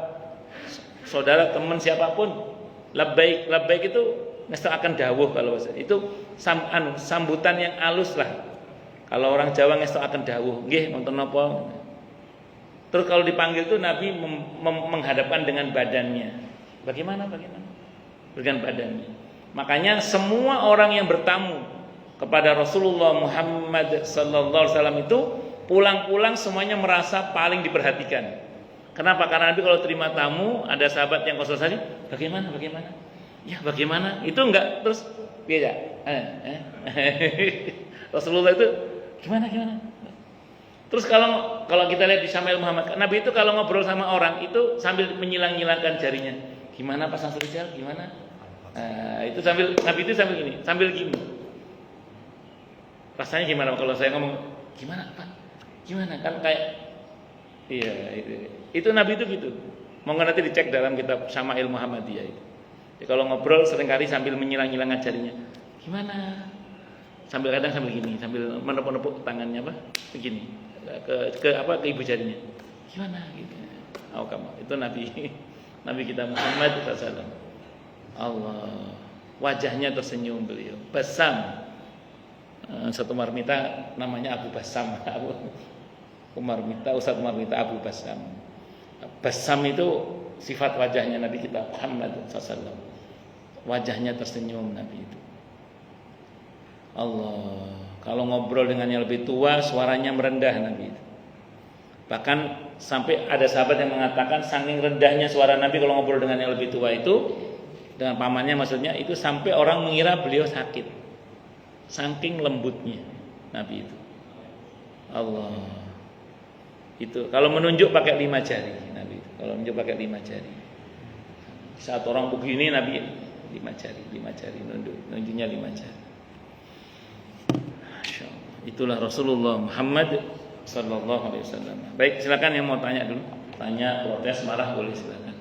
saudara, teman, siapapun, labbaik. Labbaik itu mesti akan dawuh kalau bahasa. Itu sambutan yang halus lah. Kalau orang Jawa ngesto akan dawuh, nggih wonten napa. Terus kalau dipanggil itu Nabi menghadapkan dengan badannya. Bagaimana? Dengan badannya. Makanya semua orang yang bertamu kepada Rasulullah Muhammad sallallahu alaihi wasallam itu pulang-pulang semuanya merasa paling diperhatikan. Kenapa? Karena Nabi kalau terima tamu, ada sahabat yang konsultasi, bagaimana? Ya, bagaimana? Itu enggak terus beda. Rasulullah itu gimana? Terus kalau kita lihat di Syama'il Muhammad, Nabi itu kalau ngobrol sama orang itu sambil menyilang-nyilangkan jarinya. Gimana Pak Samsul? Gimana? Itu Nabi itu sambil gini. Rasanya gimana kalau saya ngomong gimana Pak? Gimana? Kan kayak iya itu Nabi itu gitu. Monggo nanti dicek dalam kitab Syama'il Muhammadiyah itu. Jadi kalau ngobrol seringkali sambil menyilang-nyilangkan jarinya. Gimana? Kadang sambil gini, sambil menepuk tangannya apa? Begini. Ke ibu jarinya. Gimana gitu. Kamu. Itu Nabi kita Muhammad sallallahu. Allah. Wajahnya tersenyum beliau. Basam. Satu marmita namanya Abu Basam. Ustaz Marmita Abu Basam. Basam itu sifat wajahnya Nabi kita Muhammad sallallahu. Wajahnya tersenyum Nabi itu. Allah, kalau ngobrol dengan yang lebih tua suaranya merendah Nabi itu. Bahkan sampai ada sahabat yang mengatakan saking rendahnya suara Nabi kalau ngobrol dengan yang lebih tua itu, dengan pamannya maksudnya, itu sampai orang mengira beliau sakit. Saking lembutnya Nabi itu. Allah. Itu kalau menunjuk pakai 5 jari Nabi itu. Kalau nunjuk pakai 5 jari. Saat orang begini Nabi 5 jari nunjuknya 5 jari. Masya Allah. Itulah Rasulullah Muhammad sallallahu alaihi wasallam. Baik, silakan yang mau tanya dulu. Tanya, protes, marah boleh, silakan.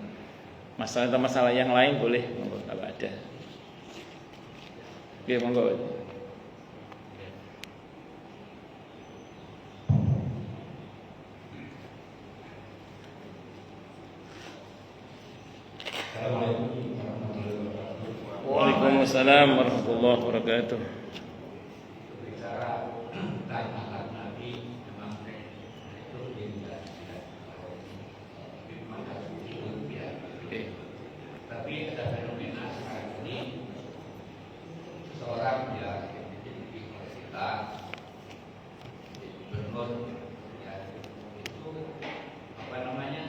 Masalah yang lain boleh, monggo kalau ada. Oke, monggo. Waalaikumsalam warahmatullahi wabarakatuh. Berbicara tentang akhlak Nabi memang itu tidak tapi ada fenomena sekarang ini seorang yang dididik oleh kita gubernur ya itu apa namanya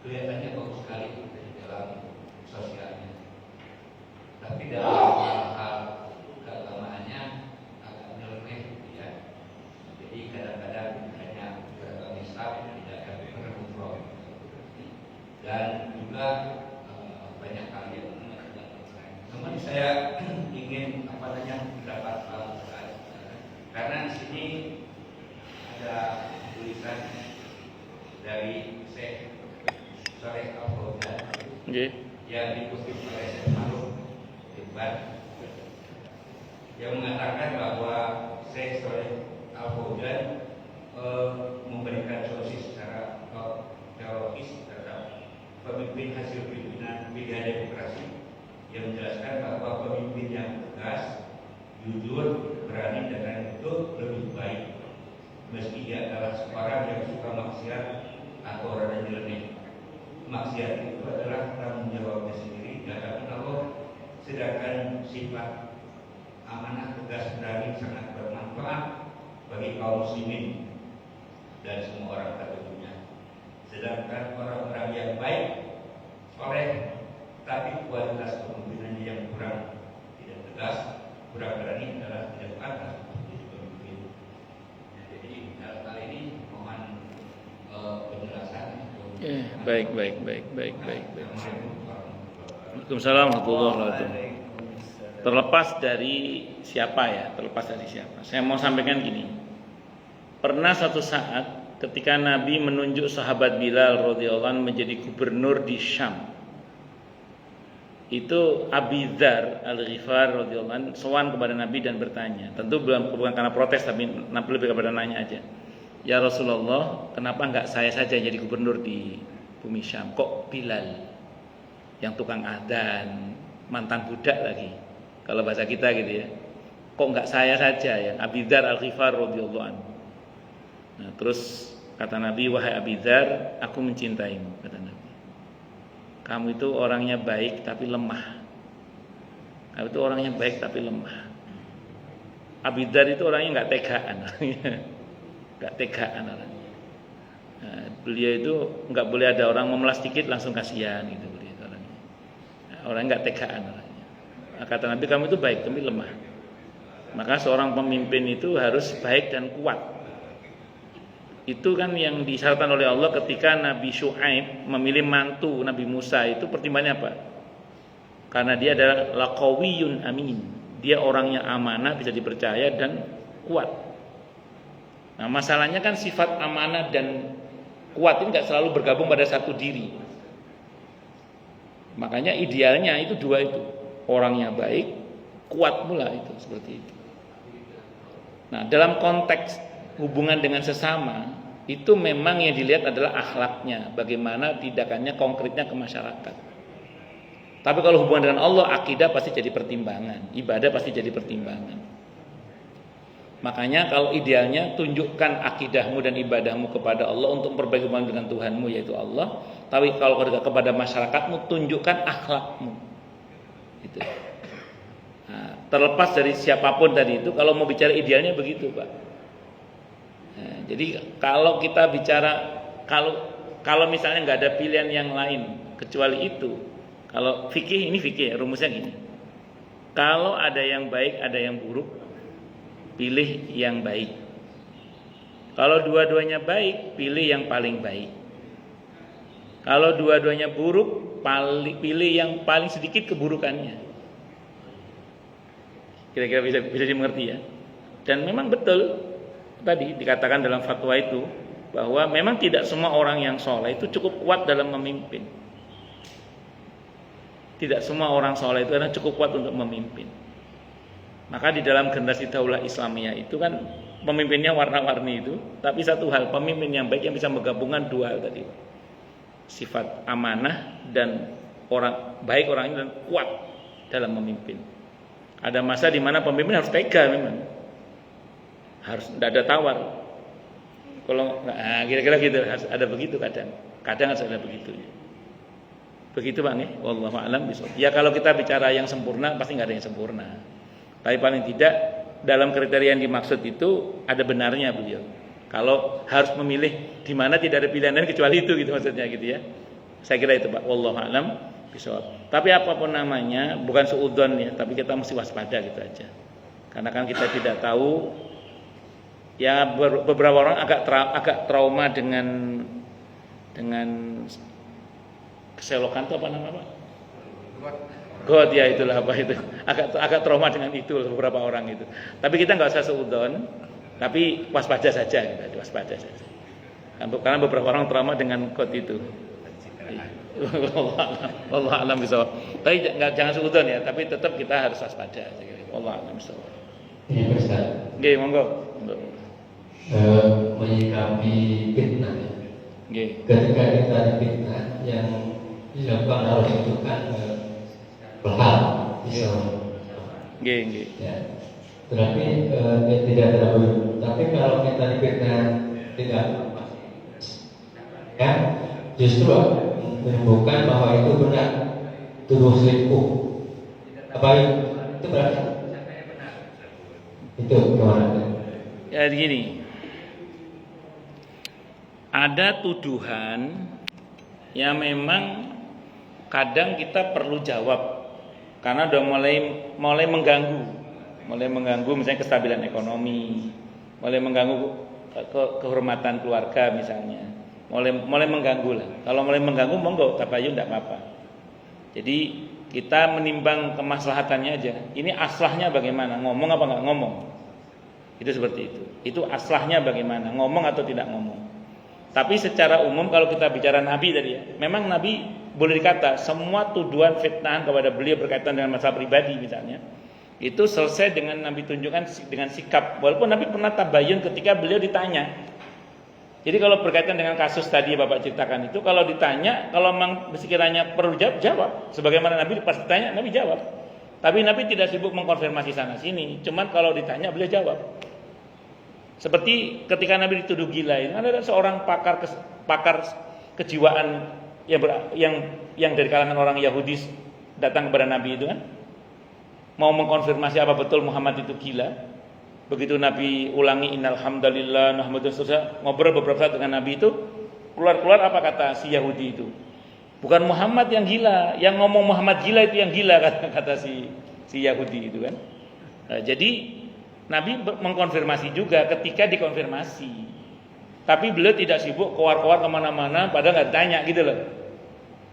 kelihatannya bagus sekali di dalam sosialnya. Tapi dalam hal keagamaannya agak nyeleneh, ya. Jadi kadang-kadang hanya beragama Islam tidak akan berumroh. Dan juga banyak hal yang namun saya ingin pendapat karena di sini ada tulisan dari Syekh Shalih Al-Fauzan yang dikutip oleh Syekh Maruf yang mengatakan bahwa Syekh Shalih Al-Fauzan memberikan solusi secara teologis terhadap pemimpin hasil pilihan demokrasi yang menjelaskan bahwa pemimpin yang tegas, jujur, berani dan itu lebih baik meski dia adalah seorang yang suka maksiat atau rada nyeleneh. Maksiat itu adalah tanggung jawabnya sendiri di hadapan Allah. Sedangkan sifat amanah, tegas, berani sangat bermanfaat bagi kaum muslimin dan semua orang tentunya. Sedangkan orang-orang yang baik, soleh, tapi kualitas kepemimpinannya yang kurang, tidak tegas, kurang berani adalah tidak pantas menjadi pemimpin. Ya, jadi dalam hal ini mohon penjelasan. Baik. Waalaikumsalam warahmatullahi wabarakatuh. Terlepas dari siapa. Saya mau sampaikan gini. Pernah suatu saat ketika Nabi menunjuk sahabat Bilal radhiyallahu anhu menjadi gubernur di Syam. Itu Abi Dzar Al-Ghifari radhiyallahu anhu sowan kepada Nabi dan bertanya. Tentu bukan karena protes tapi lebih kepada nanya aja. Ya Rasulullah, kenapa enggak saya saja jadi gubernur di bumi Syam? Kok Bilal yang tukang adzan, mantan budak lagi. Kalau bahasa kita gitu ya. Kok enggak saya saja yang Abi Dzar Al-Ghifari radhiyallahu anhu. Nah, terus kata Nabi, wahai Abi Dzar, aku mencintaimu, kata Nabi. Kamu itu orangnya baik tapi lemah. Kamu itu orangnya baik tapi lemah. Abi Dzar itu orangnya enggak tegaan. Enggak tegaan orangnya. Nah, beliau itu enggak boleh ada orang memelas dikit langsung kasihan gitu beliau itu orangnya. Nah, orang enggak tegaan orangnya. Nah, kata Nabi, kamu itu baik tapi lemah. Maka seorang pemimpin itu harus baik dan kuat. Itu kan yang disyaratkan oleh Allah ketika Nabi Syuaib memilih mantu Nabi Musa itu pertimbangannya apa? Karena dia adalah laqawiyyun amin. Dia orangnya amanah, bisa dipercaya dan kuat. Nah, masalahnya kan sifat amanah dan kuat ini enggak selalu bergabung pada satu diri. Makanya idealnya itu dua itu. Orangnya baik, kuat pula itu seperti itu. Nah, dalam konteks hubungan dengan sesama itu memang yang dilihat adalah akhlaknya, bagaimana tindakannya konkretnya ke masyarakat. Tapi kalau hubungan dengan Allah, akidah pasti jadi pertimbangan, ibadah pasti jadi pertimbangan. Makanya kalau idealnya tunjukkan akidahmu dan ibadahmu kepada Allah untuk memperbaiki hubungan dengan Tuhanmu yaitu Allah. Tapi kalau kepada masyarakatmu tunjukkan akhlakmu. Itu. Nah, terlepas dari siapapun tadi itu, kalau mau bicara idealnya begitu, Pak. Nah, jadi kalau kita bicara kalau misalnya nggak ada pilihan yang lain kecuali itu, kalau fikih ini fikih rumusnya gini. Kalau ada yang baik, ada yang buruk, pilih yang baik. Kalau dua-duanya baik, pilih yang paling baik. Kalau dua-duanya buruk, pilih yang paling sedikit keburukannya. Kira-kira bisa dimengerti ya. Dan memang betul tadi dikatakan dalam fatwa itu bahwa memang tidak semua orang yang soleh itu cukup kuat dalam memimpin. Tidak semua orang soleh itu cukup kuat untuk memimpin. Maka di dalam generasi daulah Islamiyah itu kan pemimpinnya warna-warni itu, tapi satu hal, pemimpin yang baik yang bisa menggabungkan dua hal tadi. Sifat amanah dan orang baik orang ini dan kuat dalam memimpin. Ada masa di mana pemimpin harus tega memang. Harus tidak ada tawar. Kalau kira-kira gitu harus ada begitu kadang. Kadang harus ada begitu. Begitu Pak nih, wallahu a'lam bishawab. Ya kalau kita bicara yang sempurna pasti nggak ada yang sempurna. Tapi paling tidak dalam kriteria yang dimaksud itu ada benarnya beliau. Kalau harus memilih di mana tidak ada pilihan lain kecuali itu gitu maksudnya gitu ya. Saya kira itu Pak, wallahu a'lam bishawab. Tapi apapun namanya bukan suudzon ya, tapi kita mesti waspada gitu aja. Karena kan kita tidak tahu ya beberapa orang agak trauma dengan keselokan itu apa namanya Pak? God ya itulah apa itu. Agak trauma dengan itu beberapa orang itu. Tapi kita nggak usah suudzon, tapi waspada saja gitu, waspada saja. Karena beberapa orang trauma dengan God itu. Wallahu a'lam bishawab. Tapi jangan suudzon ya, tapi tetap kita harus waspada. Wallahu a'lam bishawab. Ini Ustaz. Nggih, monggo. Menyikapi fitnah. Nggih. Ketika kita ada fitnah yang dilakukan harus itu kan berhal, Nggih. ya. Tetapi tidak terlalu. Tapi kalau kita difitnah tidak, ya justru menunjukkan bahwa itu benar, tuduh selingkuh. Apa itu berarti? Itu gimana? Ya begini. Ada tuduhan yang memang kadang kita perlu jawab karena udah mulai mengganggu misalnya kestabilan ekonomi, mulai mengganggu kehormatan keluarga misalnya, mulai mengganggu lah. Kalau mulai mengganggu monggo tabayun tidak apa-apa. Jadi kita menimbang kemaslahatannya aja. Ini aslahnya bagaimana, ngomong apa nggak ngomong? Itu seperti itu. Itu aslahnya bagaimana, ngomong atau tidak ngomong. Tapi secara umum kalau kita bicara Nabi tadi ya, memang Nabi boleh dikata semua tuduhan fitnahan kepada beliau berkaitan dengan masalah pribadi misalnya, itu selesai dengan Nabi tunjukkan dengan sikap. Walaupun Nabi pernah tabayun ketika beliau ditanya. Jadi kalau berkaitan dengan kasus tadi Bapak ceritakan itu, kalau ditanya, kalau memang sekiranya perlu jawab. Sebagaimana Nabi pas ditanya, Nabi jawab. Tapi Nabi tidak sibuk mengkonfirmasi sana sini. Cuman kalau ditanya beliau jawab. Seperti ketika Nabi dituduh gila itu ada seorang pakar kejiwaan yang dari kalangan orang Yahudi datang kepada Nabi itu kan mau mengkonfirmasi apa betul Muhammad itu gila. Begitu Nabi ulangi innal hamdalillah nahmadun selesai ngobrol beberapa saat dengan Nabi itu keluar apa kata si Yahudi itu? Bukan Muhammad yang gila, yang ngomong Muhammad gila itu yang gila kata si Yahudi itu kan. Nah, jadi Nabi mengkonfirmasi juga ketika dikonfirmasi. Tapi beliau tidak sibuk keluar kemana-mana padahal nggak ditanya gitu loh.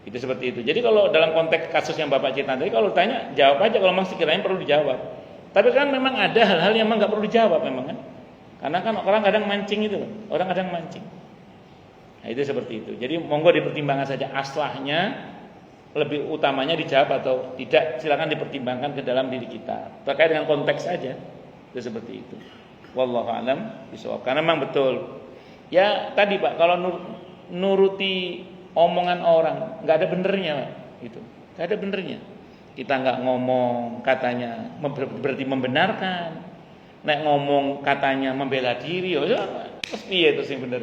Itu seperti itu. Jadi kalau dalam konteks kasus yang Bapak cerita tadi, kalau ditanya jawab aja kalau memang sekiranya perlu dijawab. Tapi kan memang ada hal-hal yang memang nggak perlu dijawab memang kan. Karena kan orang kadang mancing itu, orang kadang mancing. Nah itu seperti itu. Jadi monggo dipertimbangkan saja aslahnya lebih utamanya dijawab atau tidak, silakan dipertimbangkan ke dalam diri kita terkait dengan konteks saja. Itu seperti itu. Wallahu a'lam bishawab. Karena memang betul. Ya tadi Pak, kalau nuruti omongan orang nggak ada benernya Pak. Gitu. Nggak ada benernya. Kita nggak ngomong katanya berarti membenarkan. Nek ngomong katanya membela diri, ya pasti itu sih bener.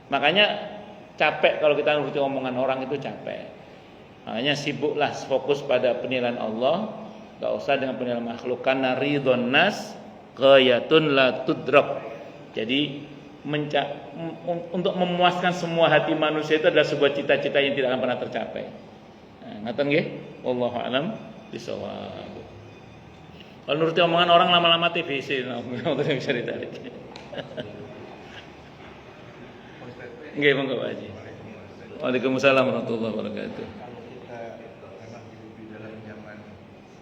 Makanya capek kalau kita nuruti omongan orang itu capek. Makanya sibuklah fokus pada penilaian Allah, enggak usah dengan penilaian makhluk. Karena ridhon nas ghayatun la tudrak. Jadi untuk memuaskan semua hati manusia itu adalah sebuah cita-cita yang tidak akan pernah tercapai. Nah, ngaten nggih? Wallahu a'lam bishawab. Kalau nuruti omongan orang lama-lama TBC, bisa ditarik. Nggih, monggo Pak Haji. Waalaikumsalam warahmatullahi wabarakatuh. Kalau kita memang hidup di dalam zaman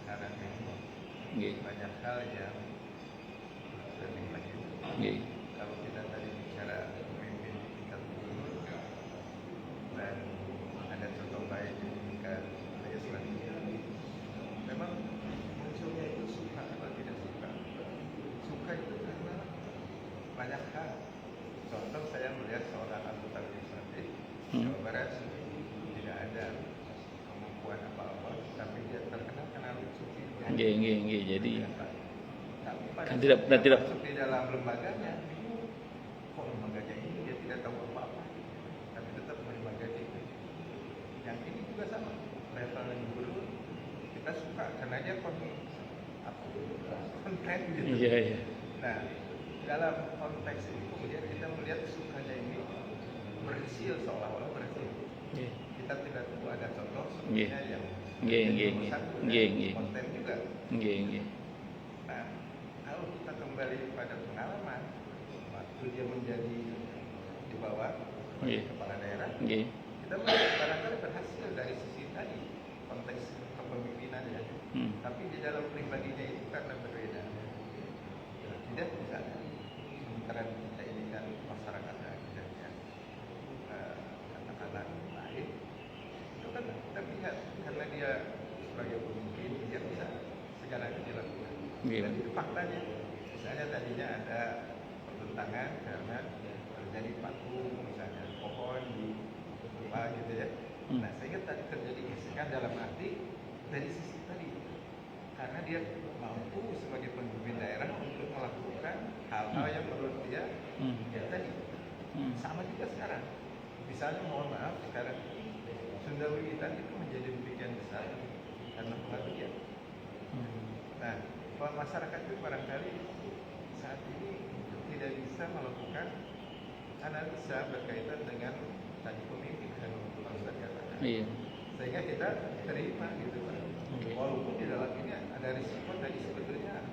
sekarang ini, Nggih. banyak hal yang lebih maju. Nggih. Kalau kita tadi bicara pemimpin di tingkat gubernur dan ada contoh baik di tingkat legislatif, memang munculnya itu suka atau tidak suka. Suka itu karena banyak hal. Contoh saya melihat seorang anggota legislatif Jawa Barat tidak ada kemampuan apa-apa, tapi dia terkenal karena lucu. Nggih. Jadi Tapi pada kan tidak saat dia tidak masuk di dalam lembaganya, kok lembaganya ini dia tidak tahu apa-apa, tapi tetap lembaga itu. Yang ini juga sama, level gubernur kita suka karena dia konten gitu. iya. Nah, dalam konteks ini kemudian kita melihat sukanya ini berhasil, seolah-olah berhasil. Nggih. Kita tidak tahu ada contoh Nggih. sebelumnya yang Nggih. Nggih. konten juga. Nggih. Nah, kalau kita kembali pada pengalaman waktu dia menjadi di bawah Nggih. kepala daerah, Nggih. kita melihat barangkali berhasil dari sisi tadi konteks kepemimpinannya. Tapi di dalam pribadinya itu karena berbeda. Tidak bisa. Sementara kita ini kan masyarakat akhirnya katakanlah lain. Itu kan kita lihat karena dia sebagai pemimpin dia bisa segalanya dilakukan. Iya. Dan itu faktanya. Misalnya tadinya ada pertentangan karena terjadi patung, misalnya pohon di apa gitu ya. Nah sehingga tadi terjadi gesekan dalam arti dari sisi tadi karena dia mampu sebagai pemimpin daerah untuk melakukan hal-hal yang menurut dia ya tadi sama juga sekarang. Misalnya mohon maaf sekarang Sunda Wiwitan itu menjadi demikian besar karena pengabdian. Nah, masyarakat itu barangkali saat ini tidak bisa melakukan analisa berkaitan dengan tadi pemimpin kan Pak Ustaz katakan. Iya. Sehingga kita terima gitu Pak. Walaupun di dalam ini ada risiko tadi sebetulnya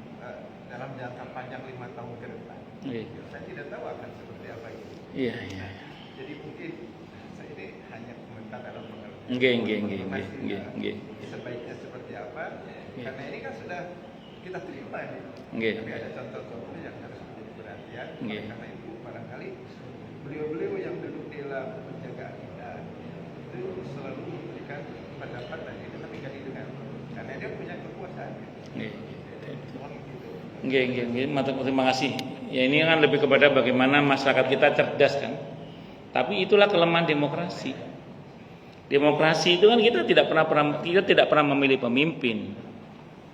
dalam jangka panjang 5 tahun ke depan. Iya. Saya tidak tahu akan seperti apa itu. Iya. Jadi mungkin saya ini hanya komentar dalam pengertian. Nggih. Sebaiknya seperti apa? Karena ini kan sudah kita terima ini. Nggih. Tapi ada contoh-contoh yang harus menjadi perhatian. Nggih. Karena itu barangkali beliau-beliau yang duduk di dalam penjagaan kita itu selalu memberikan pendapat dan itu tapi nggak didengar. Karena dia punya kekuasaan. Nggih. Gitu. Nggih. Terima kasih. Ya ini kan lebih kepada bagaimana masyarakat kita cerdas kan. Tapi itulah kelemahan demokrasi. Demokrasi itu kan kita tidak pernah memilih pemimpin.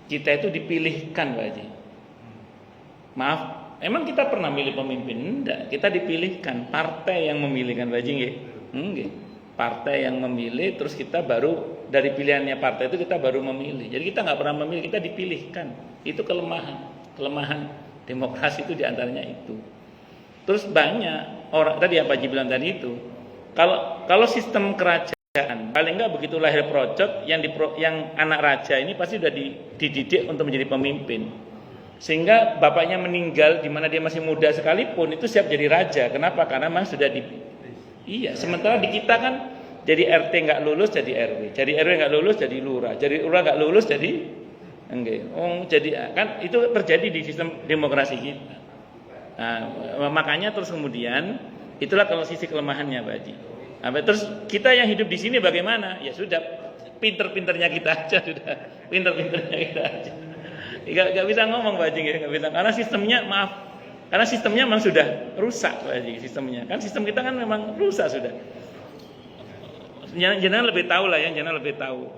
Kita itu dipilihkan, Pak Haji. Maaf, emang kita pernah milih pemimpin? Enggak, kita dipilihkan. Partai yang memilih kan, Pak Haji nggih? Nggih. Partai yang memilih, terus kita baru dari pilihannya partai itu kita baru memilih. Jadi kita nggak pernah memilih, kita dipilihkan. Itu kelemahan demokrasi itu diantaranya itu. Terus banyak orang tadi yang Pak Haji bilang tadi itu, kalau sistem kerajaan paling nggak begitu lahir procot yang anak raja ini pasti sudah dididik untuk menjadi pemimpin. Sehingga bapaknya meninggal di mana dia masih muda sekalipun itu siap jadi raja. Kenapa? Karena memang sudah iya. Sementara di kita kan jadi RT nggak lulus jadi RW, jadi RW nggak lulus jadi lurah, jadi lurah nggak lulus jadi jadi kan itu terjadi di sistem demokrasi kita. Nah, makanya terus kemudian itulah kalau sisi kelemahannya, Pak Haji. Terus kita yang hidup di sini bagaimana? Ya sudah, pinter-pinternya kita aja sudah, pinter-pinternya kita aja. Gak bisa ngomong, Pak Haji, gak bisa. Karena sistemnya memang sudah rusak, Pak Haji, sistemnya. Kan sistem kita kan memang rusak sudah. Jangan lebih tahu lah ya, jangan lebih tahu.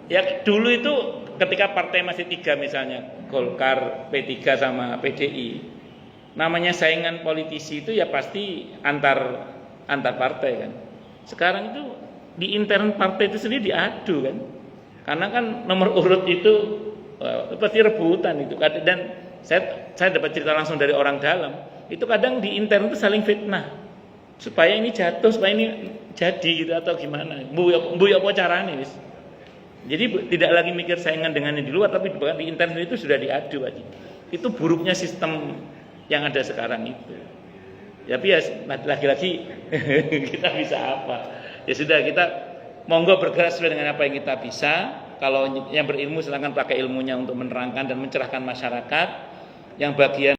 Ya dulu itu ketika partai masih 3 misalnya, Golkar, P3 sama PDI, namanya saingan politisi itu ya pasti antar partai kan. Sekarang itu di intern partai itu sendiri diadu kan. Karena kan nomor urut itu pasti rebutan itu. Dan saya dapat cerita langsung dari orang dalam. Itu kadang di intern itu saling fitnah. Supaya ini jatuh, supaya ini jadi gitu atau gimana. Bu ya apa caranya wis. Jadi tidak lagi mikir saingan dengan yang di luar, tapi bahkan di intern itu sudah diadu aja. Itu buruknya sistem yang ada sekarang itu. Tapi ya lagi-lagi kita bisa apa? Ya sudah, kita monggo bergerak sesuai dengan apa yang kita bisa. Kalau yang berilmu silakan pakai ilmunya untuk menerangkan dan mencerahkan masyarakat. Yang bagian